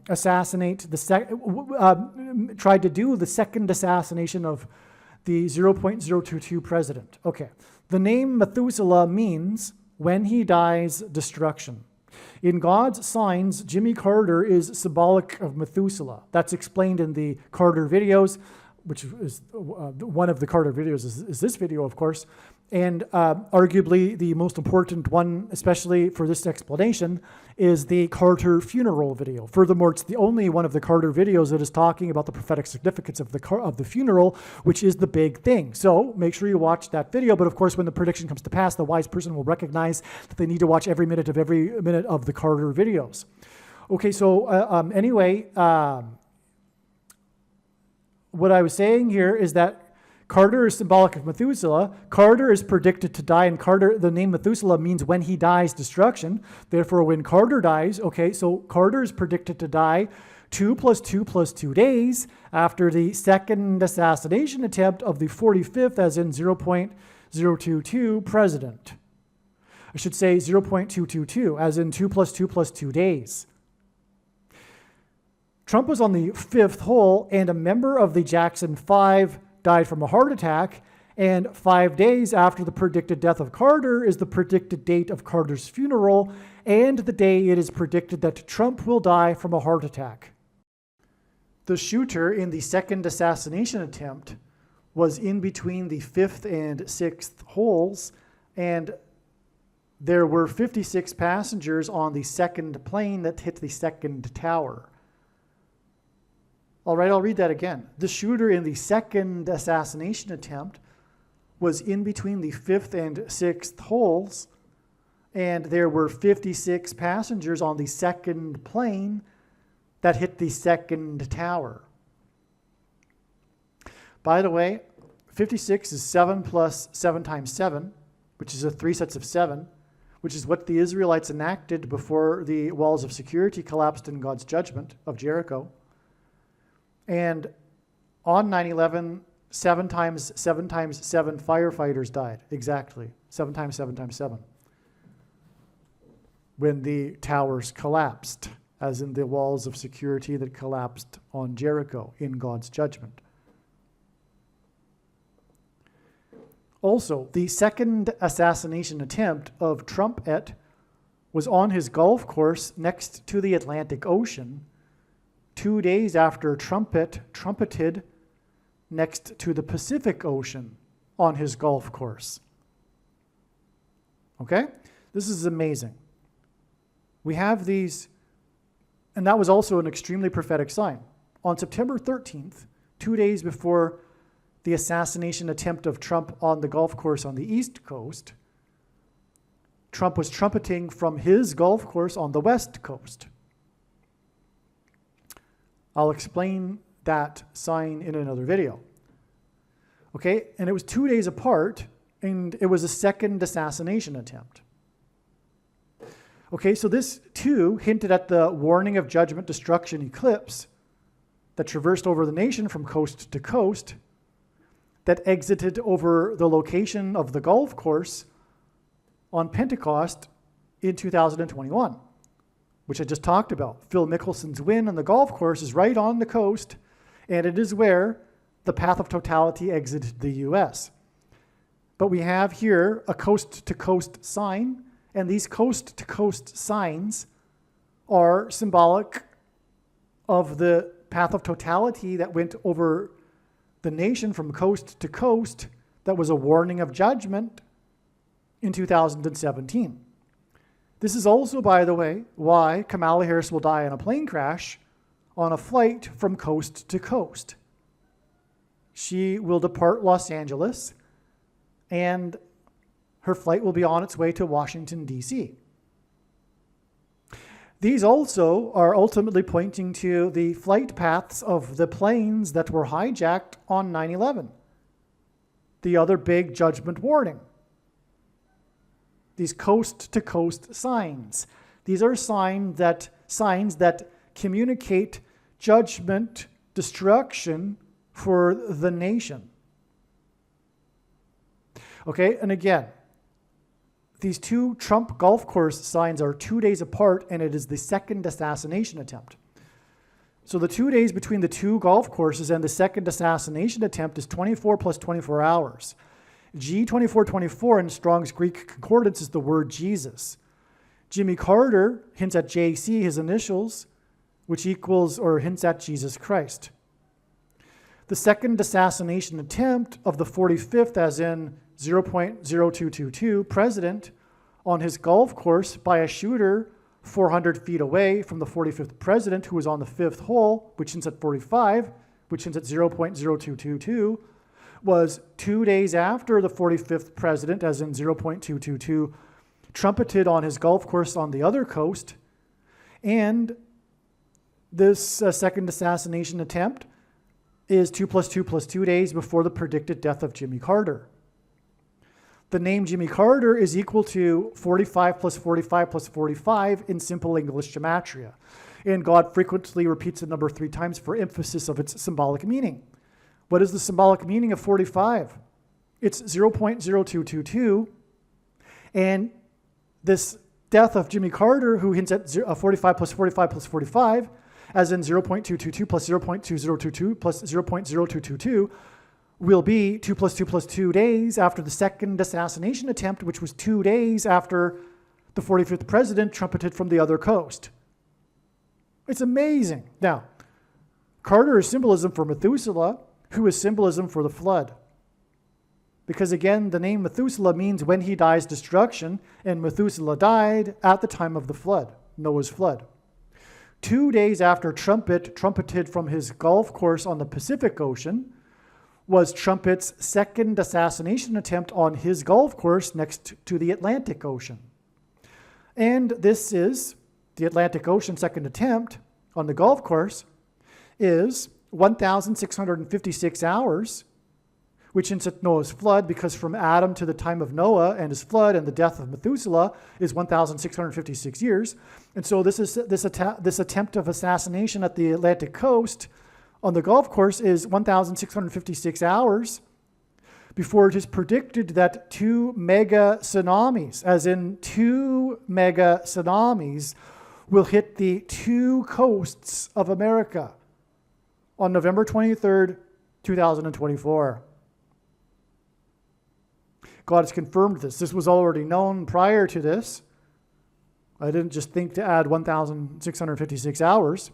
assassinate tried to do the second assassination of the 0.022 president. Okay. The name Methuselah means when he dies, destruction. In God's signs, Jimmy Carter is symbolic of Methuselah. That's explained in the Carter videos, which is one of the Carter videos is this video, of course. And arguably the most important one, especially for this explanation, is the Carter funeral video. Furthermore, it's the only one of the Carter videos that is talking about the prophetic significance of the funeral, which is the big thing. So make sure you watch that video. But of course, when the prediction comes to pass, the wise person will recognize that they need to watch every minute of the Carter videos. Okay, so anyway, what I was saying here is that Carter is symbolic of Methuselah. Carter is predicted to die, and the name Methuselah means when he dies, destruction. Therefore, when Carter dies, okay, so Carter is predicted to die 2 + 2 + 2 days after the second assassination attempt of the 45th, as in 0.022 president. I should say 0.222, as in 2 + 2 + 2 days. Trump was on the 5th hole, and a member of the Jackson 5 died from a heart attack, and 5 days after the predicted death of Carter is the predicted date of Carter's funeral, and the day it is predicted that Trump will die from a heart attack. The shooter in the second assassination attempt was in between the 5th and 6th holes, and there were 56 passengers on the second plane that hit the second tower. All right, I'll read that again. The shooter in the second assassination attempt was in between the 5th and 6th holes, and there were 56 passengers on the second plane that hit the second tower. By the way, 56 is 7 + 7 × 7, which is 3 sets of 7, which is what the Israelites enacted before the walls of security collapsed in God's judgment of Jericho. And on 9/11, 7 × 7 × 7 firefighters died. Exactly. 7 × 7 × 7. When the towers collapsed, as in the walls of security that collapsed on Jericho in God's judgment. Also, the second assassination attempt of Trump was on his golf course next to the Atlantic Ocean, 2 days after trumpeted next to the Pacific Ocean on his golf course. Okay? This is amazing. We have these, and that was also an extremely prophetic sign. On September 13th, 2 days before the assassination attempt of Trump on the golf course on the East Coast, Trump was trumpeting from his golf course on the West Coast. I'll explain that sign in another video. Okay, and it was 2 days apart, and it was a second assassination attempt. Okay, so this too hinted at the warning of judgment, destruction, eclipse that traversed over the nation from coast to coast, that exited over the location of the golf course on Pentecost in 2021, which I just talked about. Phil Mickelson's win on the golf course is right on the coast, and it is where the path of totality exited the US. But we have here a coast-to-coast sign, and these coast-to-coast signs are symbolic of the path of totality that went over the nation from coast to coast. That was a warning of judgment in 2017. This is also, by the way, why Kamala Harris will die in a plane crash on a flight from coast to coast. She will depart Los Angeles, and her flight will be on its way to Washington, D.C. These also are ultimately pointing to the flight paths of the planes that were hijacked on 9/11. The other big judgment warning. These coast-to-coast signs. These are signs that communicate judgment, destruction for the nation. Okay, and again, these two Trump golf course signs are 2 days apart, and it is the second assassination attempt. So the 2 days between the two golf courses and the second assassination attempt is 24 plus 24 hours. G2424 in Strong's Greek Concordance is the word Jesus. Jimmy Carter hints at JC, his initials, which equals or hints at Jesus Christ. The second assassination attempt of the 45th, as in 0.0222, president on his golf course by a shooter 400 feet away from the 45th president, who was on the fifth hole, which hints at 45, which hints at 0.0222, was 2 days after the 45th president, as in 0.222, trumpeted on his golf course on the other coast. And this second assassination attempt is 2 plus 2 plus 2 days before the predicted death of Jimmy Carter. The name Jimmy Carter is equal to 45 plus 45 plus 45 in simple English gematria. And God frequently repeats the number 3 times for emphasis of its symbolic meaning. What is the symbolic meaning of 45? It's 0.0222. And this death of Jimmy Carter, who hints at 45 plus 45 plus 45, as in 0.222 plus 0.2022 plus 0.0222, will be 2 plus 2 plus 2 days after the second assassination attempt, which was 2 days after the 45th president trumpeted from the other coast. It's amazing. Now, Carter is symbolism for Methuselah, who is symbolism for the flood. Because again, the name Methuselah means when he dies, destruction, and Methuselah died at the time of the flood, Noah's flood. 2 days after trumpeted from his golf course on the Pacific Ocean, was Trumpet's second assassination attempt on his golf course next to the Atlantic Ocean. And this is the Atlantic Ocean second attempt on the golf course is 1,656 hours, which hints at Noah's flood, because from Adam to the time of Noah and his flood and the death of Methuselah is 1,656 years. And so this attempt of assassination at the Atlantic coast on the golf course is 1,656 hours before it is predicted that 2 mega tsunamis, as in 2 mega tsunamis, will hit the 2 coasts of America on November 23rd, 2024. God has confirmed this. This was already known prior to this. I didn't just think to add 1,656 hours.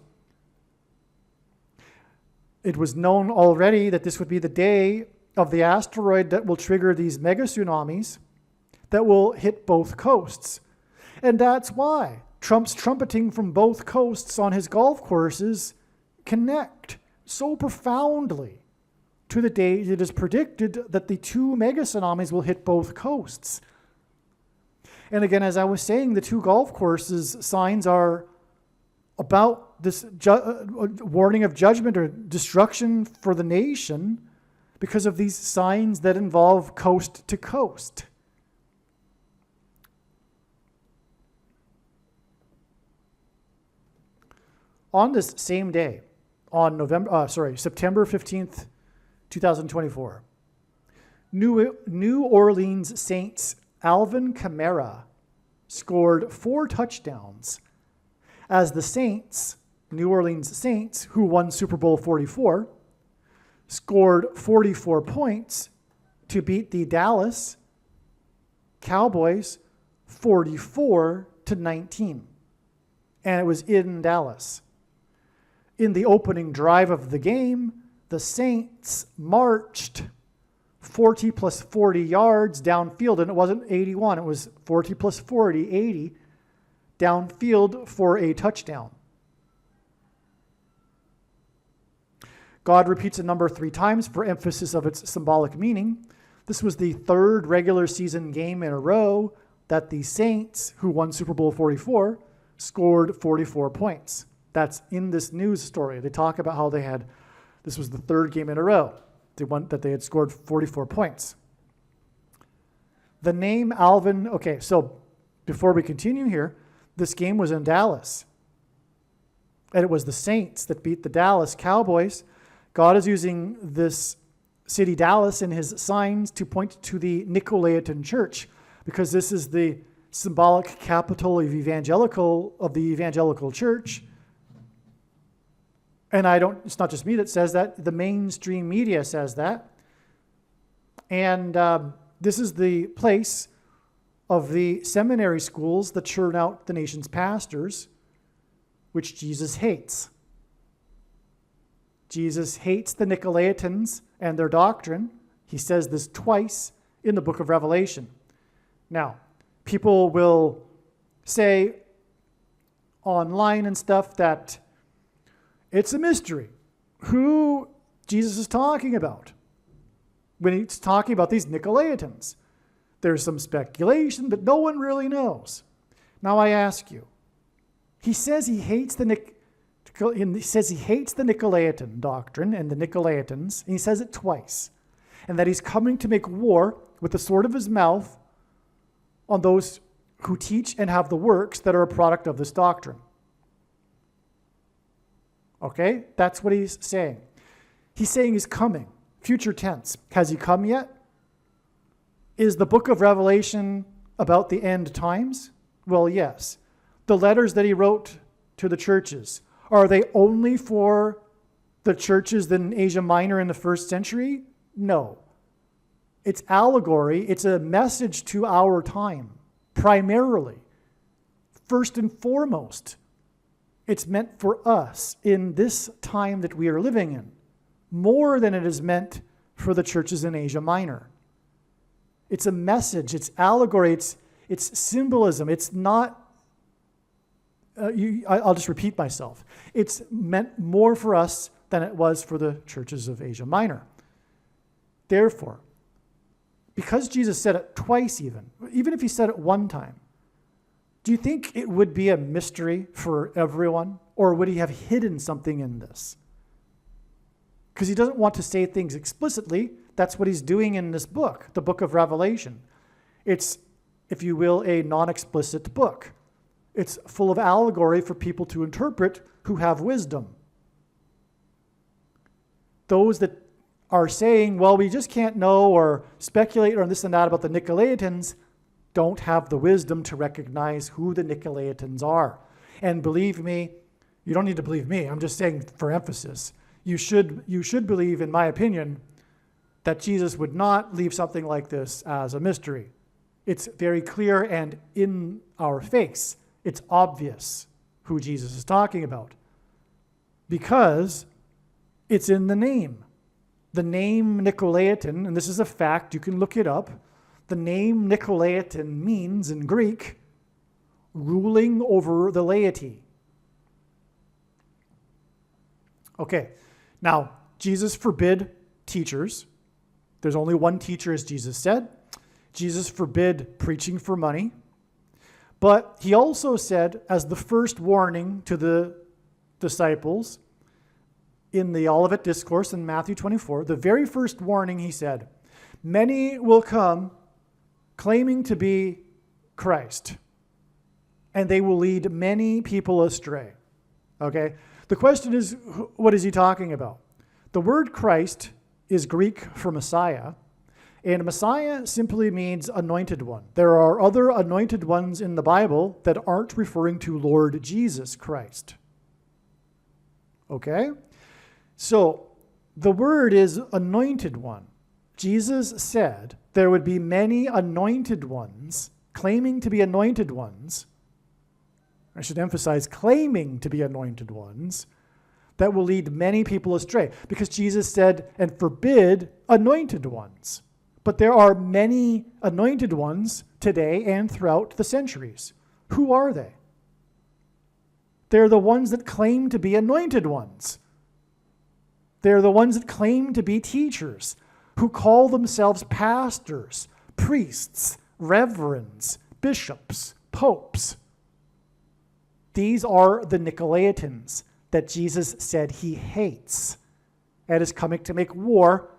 It was known already that this would be the day of the asteroid that will trigger these mega tsunamis that will hit both coasts. And that's why Trump's trumpeting from both coasts on his golf courses connect so profoundly to the day it is predicted that the two mega tsunamis will hit both coasts. And again, as I was saying, the two golf courses signs are about this warning of judgment or destruction for the nation because of these signs that involve coast to coast. On this same day, on September 15th, 2024, New Orleans Saints Alvin Kamara scored 4 touchdowns as the Saints, New Orleans Saints, who won Super Bowl 44, scored 44 points to beat the Dallas Cowboys 44-19. And it was in Dallas. In the opening drive of the game, the Saints marched 40 plus 40 yards downfield, and it wasn't 81, it was 40 plus 40, 80, downfield for a touchdown. God repeats a number 3 times for emphasis of its symbolic meaning. This was the 3rd regular season game in a row that the Saints, who won Super Bowl 44, scored 44 points. That's in this news story. They talk about how this was the 3rd game in a row that they had scored 44 points. The name Alvin, okay, so before we continue here, this game was in Dallas. And it was the Saints that beat the Dallas Cowboys. God is using this city, Dallas, in his signs to point to the Nicolaitan Church, because this is the symbolic capital of the evangelical church. And it's not just me that says that, the mainstream media says that. And this is the place of the seminary schools that churn out the nation's pastors, which Jesus hates. Jesus hates the Nicolaitans and their doctrine. He says this twice in the book of Revelation. Now, people will say online and stuff that it's a mystery who Jesus is talking about when he's talking about these Nicolaitans. There's some speculation, but no one really knows. Now I ask you, he says he hates the Nicolaitan doctrine and the Nicolaitans, and he says it twice, and that he's coming to make war with the sword of his mouth on those who teach and have the works that are a product of this doctrine. Okay, that's what he's saying. He's saying he's coming, future tense. Has he come yet? Is the book of Revelation about the end times? Well, yes. The letters that he wrote to the churches, are they only for the churches in Asia Minor in the 1st century? No. It's allegory. It's a message to our time, primarily. First and foremost, it's meant for us in this time that we are living in, more than it is meant for the churches in Asia Minor. It's a message, it's allegory, it's symbolism. It's not, I'll just repeat myself. It's meant more for us than it was for the churches of Asia Minor. Therefore, because Jesus said it twice even if he said it one time, do you think it would be a mystery for everyone, or would he have hidden something in this? Because he doesn't want to say things explicitly. That's what he's doing in this book, the book of Revelation. It's, if you will, a non-explicit book. It's full of allegory for people to interpret who have wisdom. Those that are saying, well, we just can't know or speculate or this and that about the Nicolaitans, don't have the wisdom to recognize who the Nicolaitans are. And believe me, you don't need to believe me, I'm just saying for emphasis, you should believe, in my opinion, that Jesus would not leave something like this as a mystery. It's very clear and in our face. It's obvious who Jesus is talking about, because it's in the name. The name Nicolaitan, and this is a fact, you can look it up. The name Nicolaitan means, in Greek, ruling over the laity. Okay, now, Jesus forbid teachers. There's only one teacher, as Jesus said. Jesus forbid preaching for money. But he also said, as the first warning to the disciples in the Olivet Discourse in Matthew 24, the very first warning he said, many will come claiming to be Christ, and they will lead many people astray. Okay? The question is, what is he talking about? The word Christ is Greek for Messiah, and Messiah simply means anointed one. There are other anointed ones in the Bible that aren't referring to Lord Jesus Christ. Okay? So, the word is anointed one. Jesus said there would be many anointed ones, claiming to be anointed ones. I should emphasize claiming to be anointed ones, that will lead many people astray. Because Jesus said, and forbid anointed ones. But there are many anointed ones today and throughout the centuries. Who are they? They're the ones that claim to be anointed ones. They're the ones that claim to be teachers, who call themselves pastors, priests, reverends, bishops, popes. These are the Nicolaitans that Jesus said he hates and is coming to make war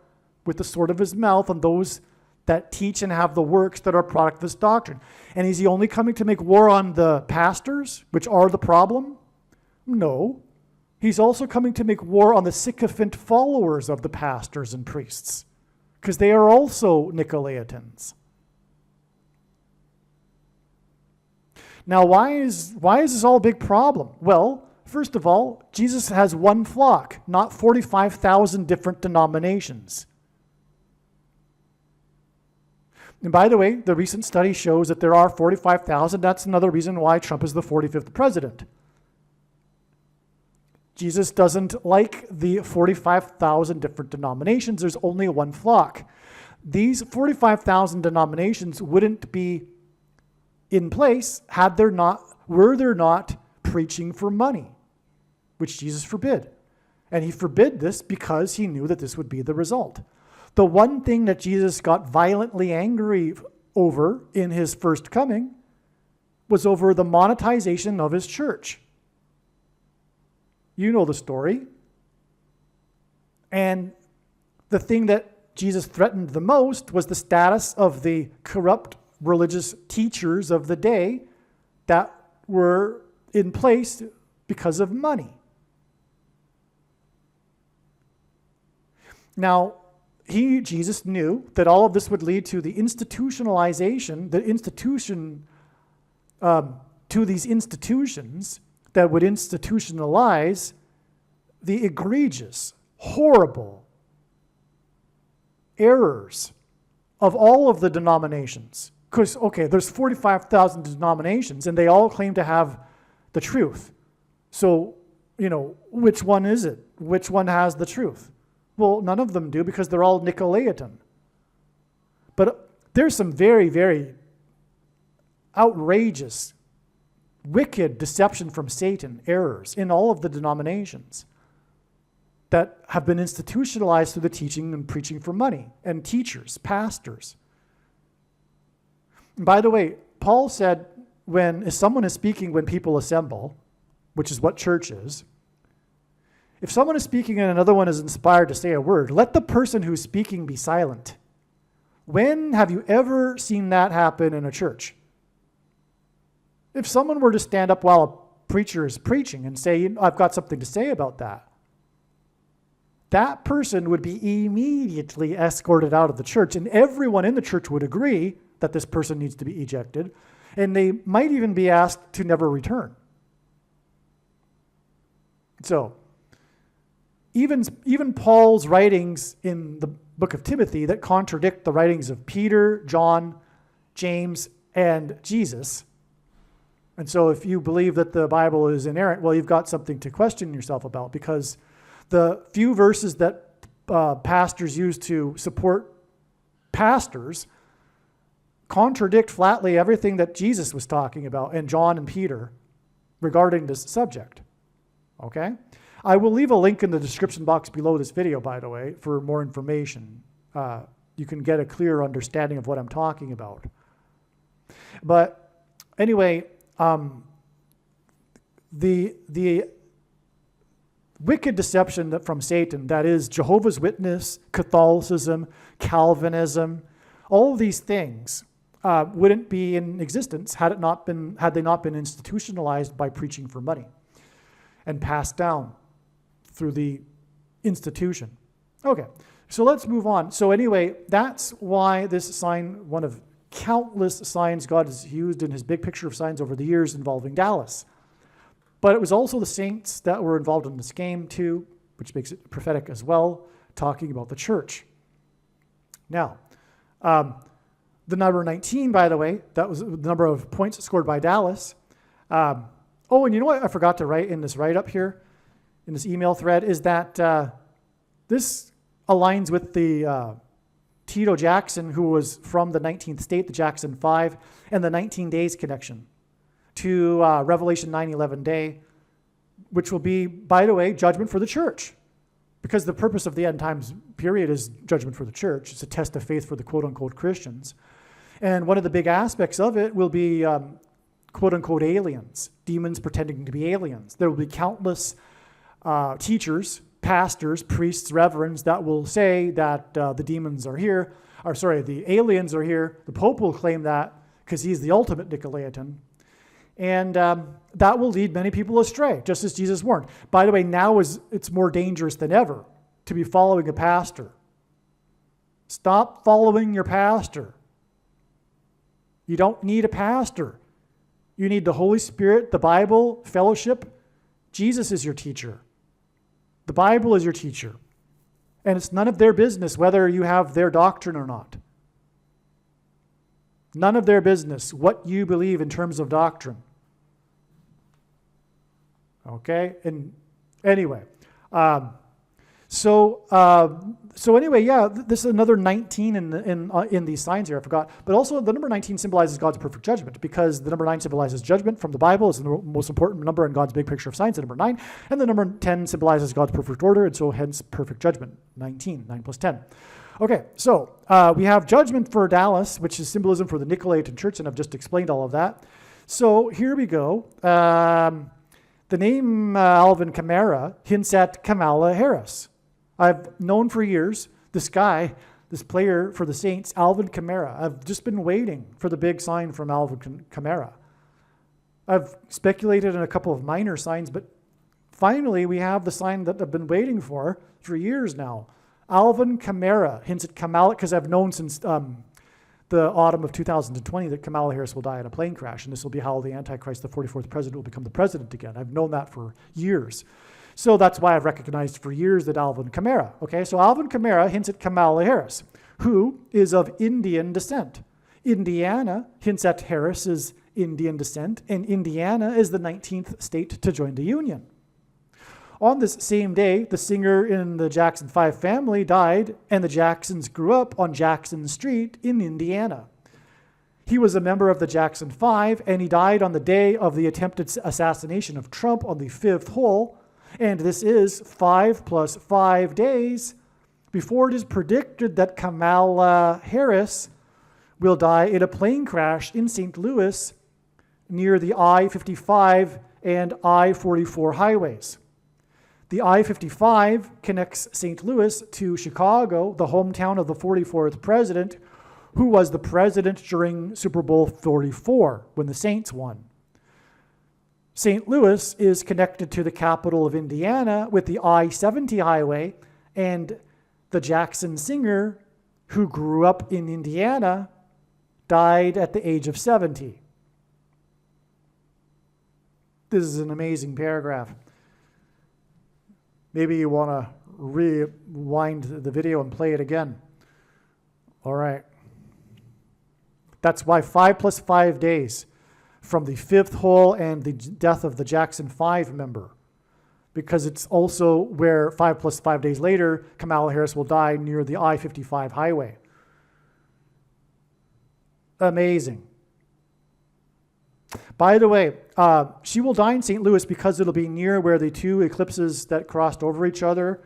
with the sword of his mouth on those that teach and have the works that are a product of this doctrine. And is he only coming to make war on the pastors, which are the problem? No. He's also coming to make war on the sycophant followers of the pastors and priests, because they are also Nicolaitans. Now, why is this all a big problem? Well, first of all, Jesus has one flock, not 45,000 different denominations. And by the way, the recent study shows that there are 45,000. That's another reason why Trump is the 45th president. Jesus doesn't like the 45,000 different denominations. There's only one flock. These 45,000 denominations wouldn't be in place were there not preaching for money, which Jesus forbid. And he forbid this because he knew that this would be the result. The one thing that Jesus got violently angry over in his first coming was over the monetization of his church. You know the story. And the thing that Jesus threatened the most was the status of the corrupt religious teachers of the day that were in place because of money. Now, Jesus knew that all of this would lead to the institutionalization, to these institutions that would institutionalize the egregious, horrible errors of all of the denominations. Because, okay, there's 45,000 denominations, and they all claim to have the truth. So, which one is it? Which one has the truth? Well, none of them do, because they're all Nicolaitan. But there's some very, very outrageous, wicked deception from Satan, errors in all of the denominations that have been institutionalized through the teaching and preaching for money, and teachers, pastors. And by the way, Paul said, if someone is speaking when people assemble, which is what church is, if someone is speaking and another one is inspired to say a word, let the person who's speaking be silent. When have you ever seen that happen in a church? If someone were to stand up while a preacher is preaching and say, I've got something to say about that, that person would be immediately escorted out of the church, and everyone in the church would agree that this person needs to be ejected, and they might even be asked to never return. So, even Paul's writings in the book of Timothy that contradict the writings of Peter, John, James, and Jesus. And so if you believe that the Bible is inerrant, well, you've got something to question yourself about, because the few verses that pastors use to support pastors contradict flatly everything that Jesus was talking about, and John and Peter, regarding this subject. Okay? I will leave a link in the description box below this video, by the way, for more information. You can get a clearer understanding of what I'm talking about. But anyway, the wicked deception from Satan, that is Jehovah's Witness, Catholicism, Calvinism, all of these things wouldn't be in existence had they not been institutionalized by preaching for money and passed down through the institution. Okay, so let's move on. So anyway, that's why this sign, one of countless signs God has used in his big picture of signs over the years involving Dallas. But it was also the saints that were involved in this game too, which makes it prophetic as well, talking about the church. Now, the number 19, by the way, that was the number of points scored by Dallas. Oh, and you know what I forgot to write in this write-up here, in this email thread, is that this aligns with the Tito Jackson, who was from the 19th state, the Jackson 5, and the 19 days connection to Revelation 9:11 day, which will be, by the way, judgment for the church. Because the purpose of the end times period is judgment for the church. It's a test of faith for the quote-unquote Christians. And one of the big aspects of it will be quote-unquote aliens, demons pretending to be aliens. There will be countless teachers, pastors, priests, reverends that will say that the demons are here, the aliens are here. The Pope will claim that because he's the ultimate Nicolaitan. And that will lead many people astray, just as Jesus warned. By the way, now it's more dangerous than ever to be following a pastor. Stop following your pastor. You don't need a pastor. You need the Holy Spirit, the Bible, fellowship. Jesus is your teacher. The Bible is your teacher. And it's none of their business whether you have their doctrine or not. None of their business what you believe in terms of doctrine. Okay? And anyway, so anyway, yeah, this is another 19 in these signs here. I forgot. But also the number 19 symbolizes God's perfect judgment, because the number 9 symbolizes judgment from the Bible. It's the most important number in God's big picture of signs, the number 9. And the number 10 symbolizes God's perfect order, and so hence perfect judgment, 19, 9 plus 10. Okay, so we have judgment for Dallas, which is symbolism for the Nicolaitan Church, and I've just explained all of that. So here we go. The name Alvin Kamara hints at Kamala Harris. I've known for years this guy, this player for the Saints, Alvin Kamara. I've just been waiting for the big sign from Alvin Kamara. I've speculated in a couple of minor signs, but finally we have the sign that I've been waiting for years now. Alvin Kamara hints at Kamala, because I've known since the autumn of 2020 that Kamala Harris will die in a plane crash, and this will be how the Antichrist, the 44th president, will become the president again. I've known that for years. So that's why I've recognized for years that Alvin Kamara. Okay, so Alvin Kamara hints at Kamala Harris, who is of Indian descent. Indiana hints at Harris's Indian descent, and Indiana is the 19th state to join the Union. On this same day, the singer in the Jackson 5 family died, and the Jacksons grew up on Jackson Street in Indiana. He was a member of the Jackson 5, and he died on the day of the attempted assassination of Trump on the 5th hole, and this is 5 plus 5 days before it is predicted that Kamala Harris will die in a plane crash in St. Louis near the I-55 and I-44 highways. The I-55 connects St. Louis to Chicago, the hometown of the 44th president, who was the president during Super Bowl 44 when the Saints won. St. Louis is connected to the capital of Indiana with the I-70 highway, and the Jackson singer, who grew up in Indiana, died at the age of 70. This is an amazing paragraph. Maybe you want to rewind the video and play it again. All right. That's why 5 plus 5 days from the 5th hole and the death of the Jackson 5 member. Because it's also where 5 plus 5 days later, Kamala Harris will die near the I-55 highway. Amazing. By the way, she will die in St. Louis because it'll be near where the two eclipses that crossed over each other,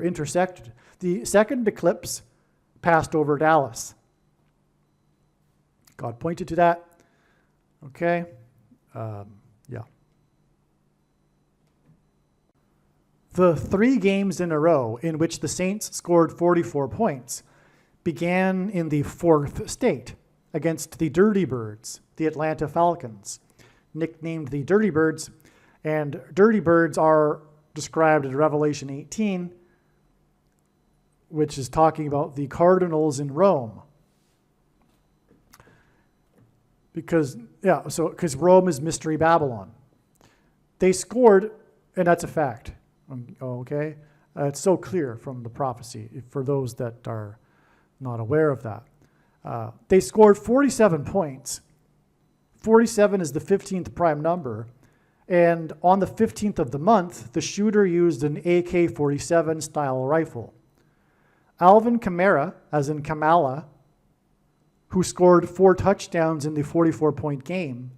intersected. The second eclipse passed over Dallas. God pointed to that. Okay. Yeah. The 3 games in a row in which the Saints scored 44 points began in the 4th state against the Dirty Birds, the Atlanta Falcons, nicknamed the Dirty Birds. And Dirty Birds are described in Revelation 18, which is talking about the Cardinals in Rome. Because Rome is Mystery Babylon. They scored, and that's a fact. Okay? It's so clear from the prophecy for those that are not aware of that. They scored 47 points. 47 is the 15th prime number. And on the 15th of the month, the shooter used an AK-47 style rifle. Alvin Kamara, as in Kamala, who scored 4 touchdowns in the 44-point game,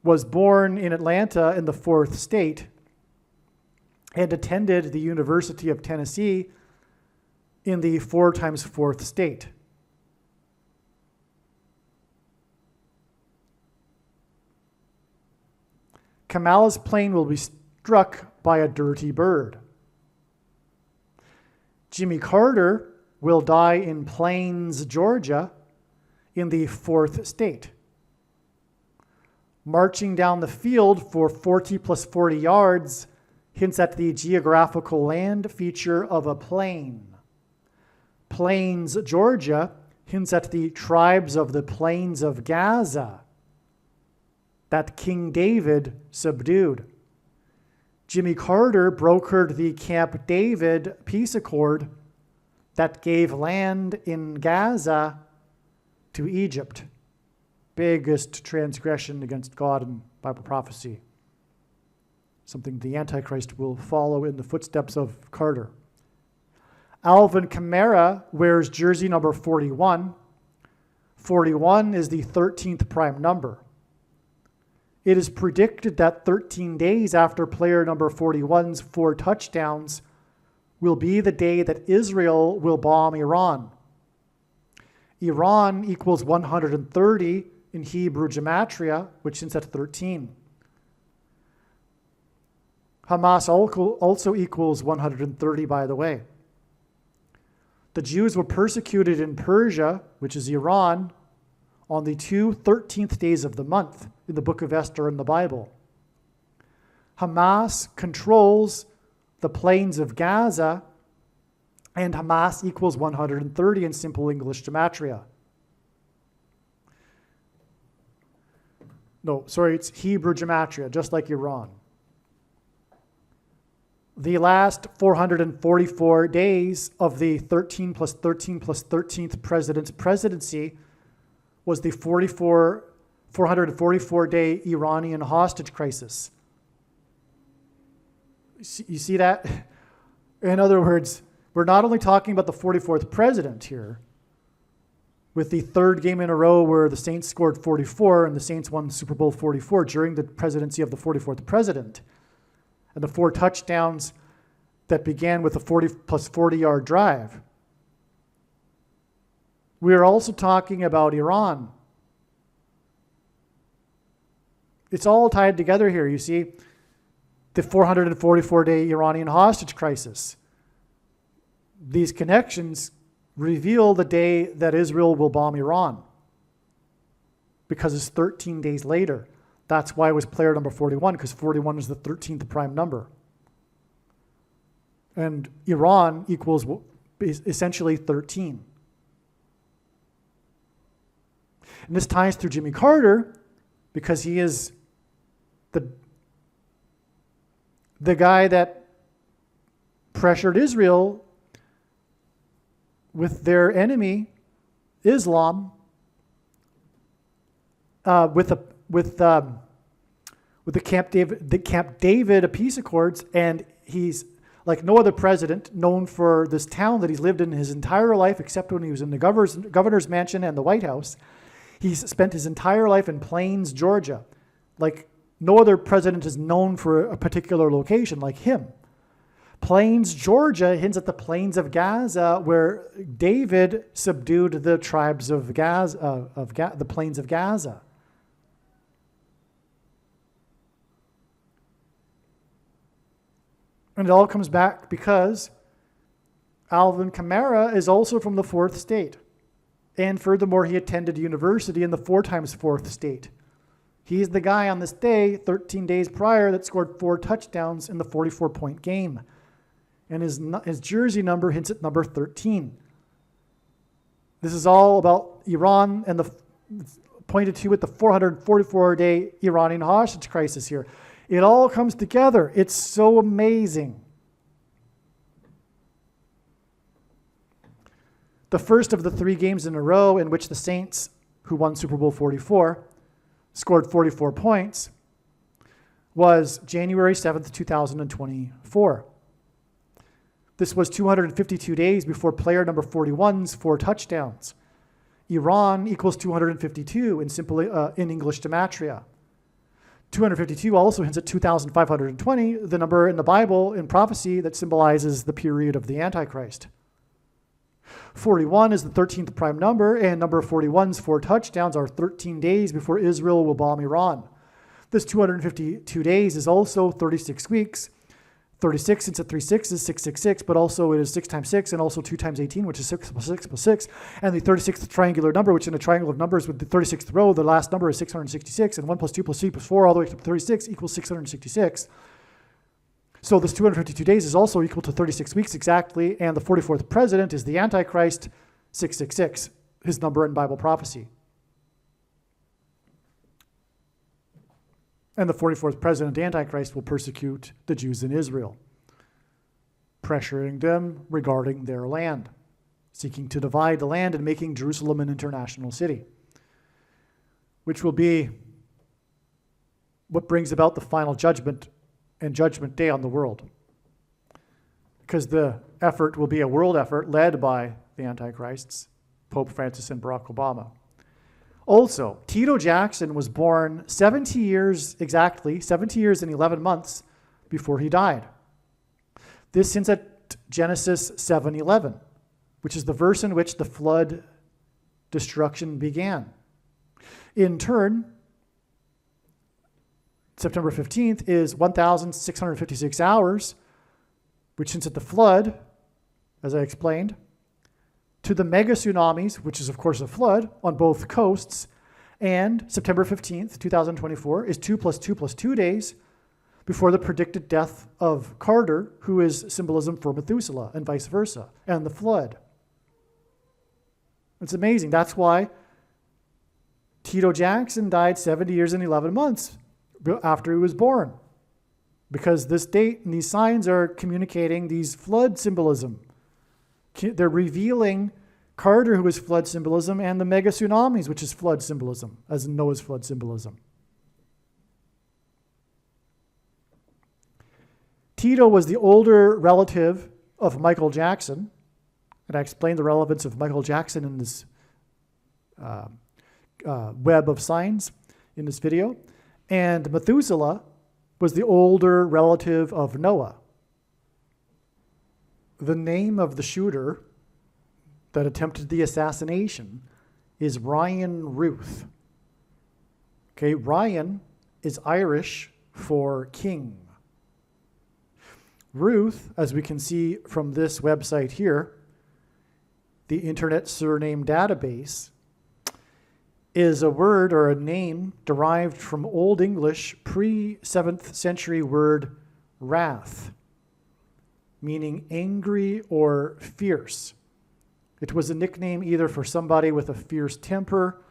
was born in Atlanta in the 4th state and attended the University of Tennessee in the 4 times 4th state. Kamala's plane will be struck by a dirty bird. Jimmy Carter will die in Plains, Georgia, in the 4th state. Marching down the field for 40 plus 40 yards hints at the geographical land feature of a plain. Plains, Georgia, hints at the tribes of the plains of Gaza that King David subdued. Jimmy Carter brokered the Camp David peace accord that gave land in Gaza to Egypt. Biggest transgression against God in Bible prophecy. Something the Antichrist will follow in the footsteps of Carter. Alvin Kamara wears jersey number 41. 41 is the 13th prime number. It is predicted that 13 days after player number 41's 4 touchdowns will be the day that Israel will bomb Iran. Iran equals 130 in Hebrew gematria, which hints at 13. Hamas also equals 130, by the way. The Jews were persecuted in Persia, which is Iran, on the 2 13th days of the month in the book of Esther in the Bible. Hamas controls the plains of Gaza, and Hamas equals 130 in simple English gematria. No, sorry, it's Hebrew gematria, just like Iran. The last 444 days of the 13 plus 13 plus 13th president's presidency was the 444-day Iranian hostage crisis. You see that? In other words, we're not only talking about the 44th president here, with the 3rd game in a row where the Saints scored 44 and the Saints won Super Bowl 44 during the presidency of the 44th president, and the 4 touchdowns that began with a 40 plus 40-yard drive. We are also talking about Iran. It's all tied together here, you see. The 444-day Iranian hostage crisis. These connections reveal the day that Israel will bomb Iran, because it's 13 days later. That's why it was player number 41, because 41 is the 13th prime number. And Iran equals essentially 13. And this ties through Jimmy Carter, because he is the guy that pressured Israel with their enemy, Islam, with the Camp David peace accords, and he's like no other president, known for this town that he's lived in his entire life, except when he was in the governor's mansion and the White House. He's spent his entire life in Plains, Georgia. Like no other president is known for a particular location like him. Plains, Georgia hints at the plains of Gaza, where David subdued the tribes of Gaza, the plains of Gaza. And it all comes back because Alvin Kamara is also from the 4th state. And furthermore, he attended university in the 4 times 4th state. He's the guy on this day, 13 days prior, that scored 4 touchdowns in the 44-point game. And his jersey number hints at number 13. This is all about Iran and pointed to with the 444-day Iranian hostage crisis here. It all comes together. It's so amazing. The first of the 3 games in a row in which the Saints, who won Super Bowl 44, scored 44 points was January 7th, 2024. This was 252 days before player number 41's 4 touchdowns. Iran equals 252 in English gematria. 252 also hints at 2,520, the number in the Bible in prophecy that symbolizes the period of the Antichrist. 41 is the 13th prime number, and number 41's 4 touchdowns are 13 days before Israel will bomb Iran. This 252 days is also 36 weeks. 36, since at 3 6 is 666, but also it is 6 times 6 and also 2 times 18, which is 6 plus 6 plus 6. And the 36th triangular number, which in a triangle of numbers with the 36th row, the last number is 666, and 1 plus 2 plus 3 plus 4 all the way to 36 equals 666. So this 252 days is also equal to 36 weeks exactly, and the 44th president is the Antichrist, 666, his number in Bible prophecy. And the 44th president, Antichrist, will persecute the Jews in Israel, pressuring them regarding their land, seeking to divide the land and making Jerusalem an international city, which will be what brings about the final judgment and judgment day on the world. Because the effort will be a world effort led by the Antichrists, Pope Francis and Barack Obama. Also, Tito Jackson was born 70 years and 11 months before he died. This hints at Genesis 7:11, which is the verse in which the flood destruction began. In turn, September 15th is 1,656 hours, which hints at the flood, as I explained, to the mega tsunamis, which is of course a flood on both coasts, and September 15th, 2024 is 2 plus 2 plus 2 days before the predicted death of Carter, who is symbolism for Methuselah, and vice versa, and the flood. It's amazing. That's why Tito Jackson died 70 years and 11 months after he was born, because this date and these signs are communicating these flood symbolism. They're revealing Carter, who is flood symbolism, and the mega tsunamis, which is flood symbolism, as in Noah's flood symbolism. Tito was the older relative of Michael Jackson, and I explained the relevance of Michael Jackson in this web of signs in this video. And Methuselah was the older relative of Noah. The name of the shooter that attempted the assassination is Ryan Ruth. Okay, Ryan is Irish for king. Ruth, as we can see from this website here, the Internet Surname Database, is a word or a name derived from Old English pre-7th century word wrath, meaning angry or fierce. It was a nickname either for somebody with a fierce temper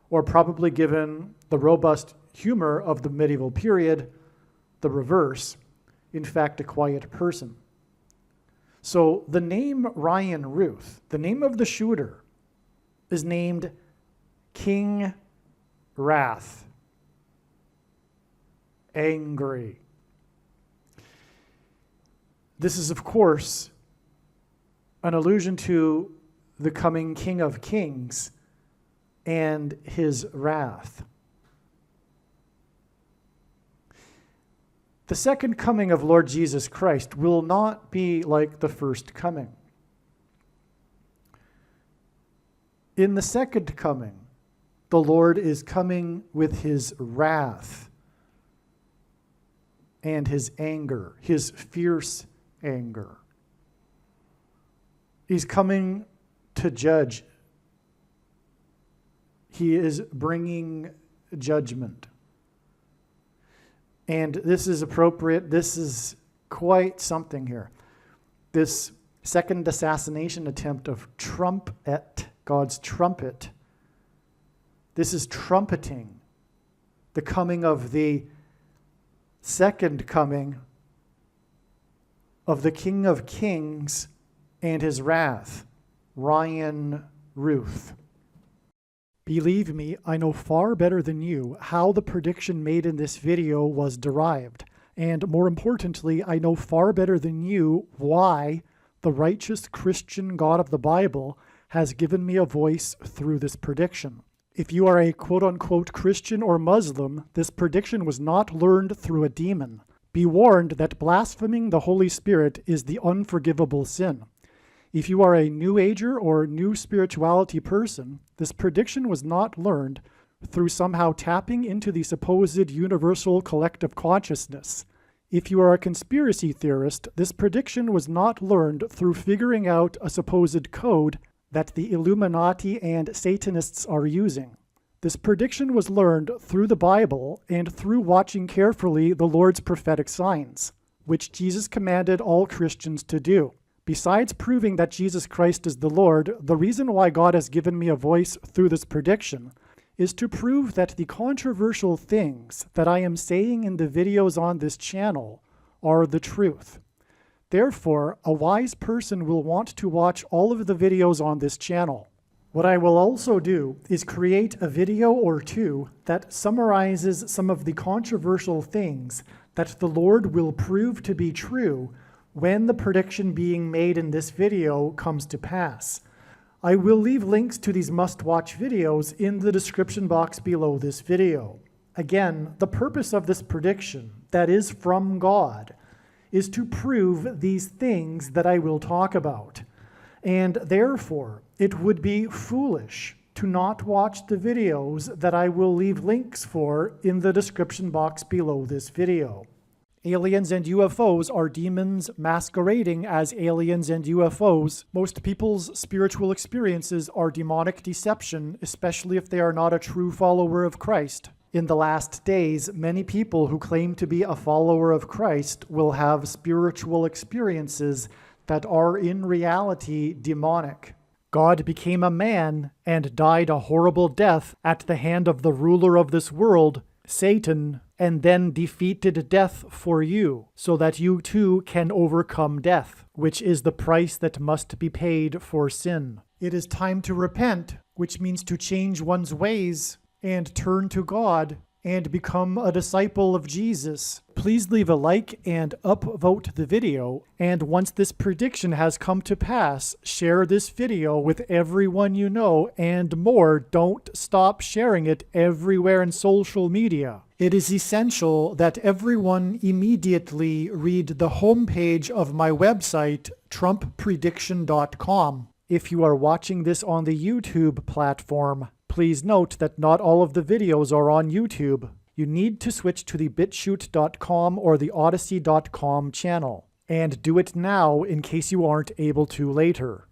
or probably given the robust humor of the medieval period, the reverse, in fact, a quiet person. So the name Ryan Ruth, the name of the shooter, is named King Wrath, angry. This is, of course, an allusion to the coming King of Kings and his wrath. The second coming of Lord Jesus Christ will not be like the first coming. In the second coming, the Lord is coming with his wrath and his anger, his fierce anger. He's coming to judge. He is bringing judgment. And this is appropriate. This is quite something here. This second assassination attempt of Trump at God's trumpet. This is trumpeting the coming of the second coming of the King of Kings and his wrath, Ryan Ruth. Believe me, I know far better than you how the prediction made in this video was derived. And more importantly, I know far better than you why the righteous Christian God of the Bible has given me a voice through this prediction. If you are a quote-unquote Christian or Muslim, this prediction was not learned through a demon. Be warned that blaspheming the Holy Spirit is the unforgivable sin. If you are a New Ager or New Spirituality person, this prediction was not learned through somehow tapping into the supposed universal collective consciousness. If you are a conspiracy theorist, this prediction was not learned through figuring out a supposed code that the Illuminati and Satanists are using. This prediction was learned through the Bible and through watching carefully the Lord's prophetic signs, which Jesus commanded all Christians to do. Besides proving that Jesus Christ is the Lord, the reason why God has given me a voice through this prediction is to prove that the controversial things that I am saying in the videos on this channel are the truth. Therefore, a wise person will want to watch all of the videos on this channel. What I will also do is create a video or two that summarizes some of the controversial things that the Lord will prove to be true when the prediction being made in this video comes to pass. I will leave links to these must-watch videos in the description box below this video. Again, the purpose of this prediction, that is from God, is to prove these things that I will talk about. And therefore, it would be foolish to not watch the videos that I will leave links for in the description box below this video. Aliens and UFOs are demons masquerading as aliens and UFOs. Most people's spiritual experiences are demonic deception, especially if they are not a true follower of Christ. In the last days, many people who claim to be a follower of Christ will have spiritual experiences that are in reality demonic. God became a man and died a horrible death at the hand of the ruler of this world, Satan, and then defeated death for you, so that you too can overcome death, which is the price that must be paid for sin. It is time to repent, which means to change one's ways and turn to God and become a disciple of Jesus. Please leave a like and upvote the video, and once this prediction has come to pass, share this video with everyone you know, and more, don't stop sharing it everywhere in social media. It is essential that everyone immediately read the homepage of my website, TrumpPrediction.com. If you are watching this on the YouTube platform, please note that not all of the videos are on YouTube. You need to switch to the BitChute.com or the Odyssey.com channel. And do it now in case you aren't able to later.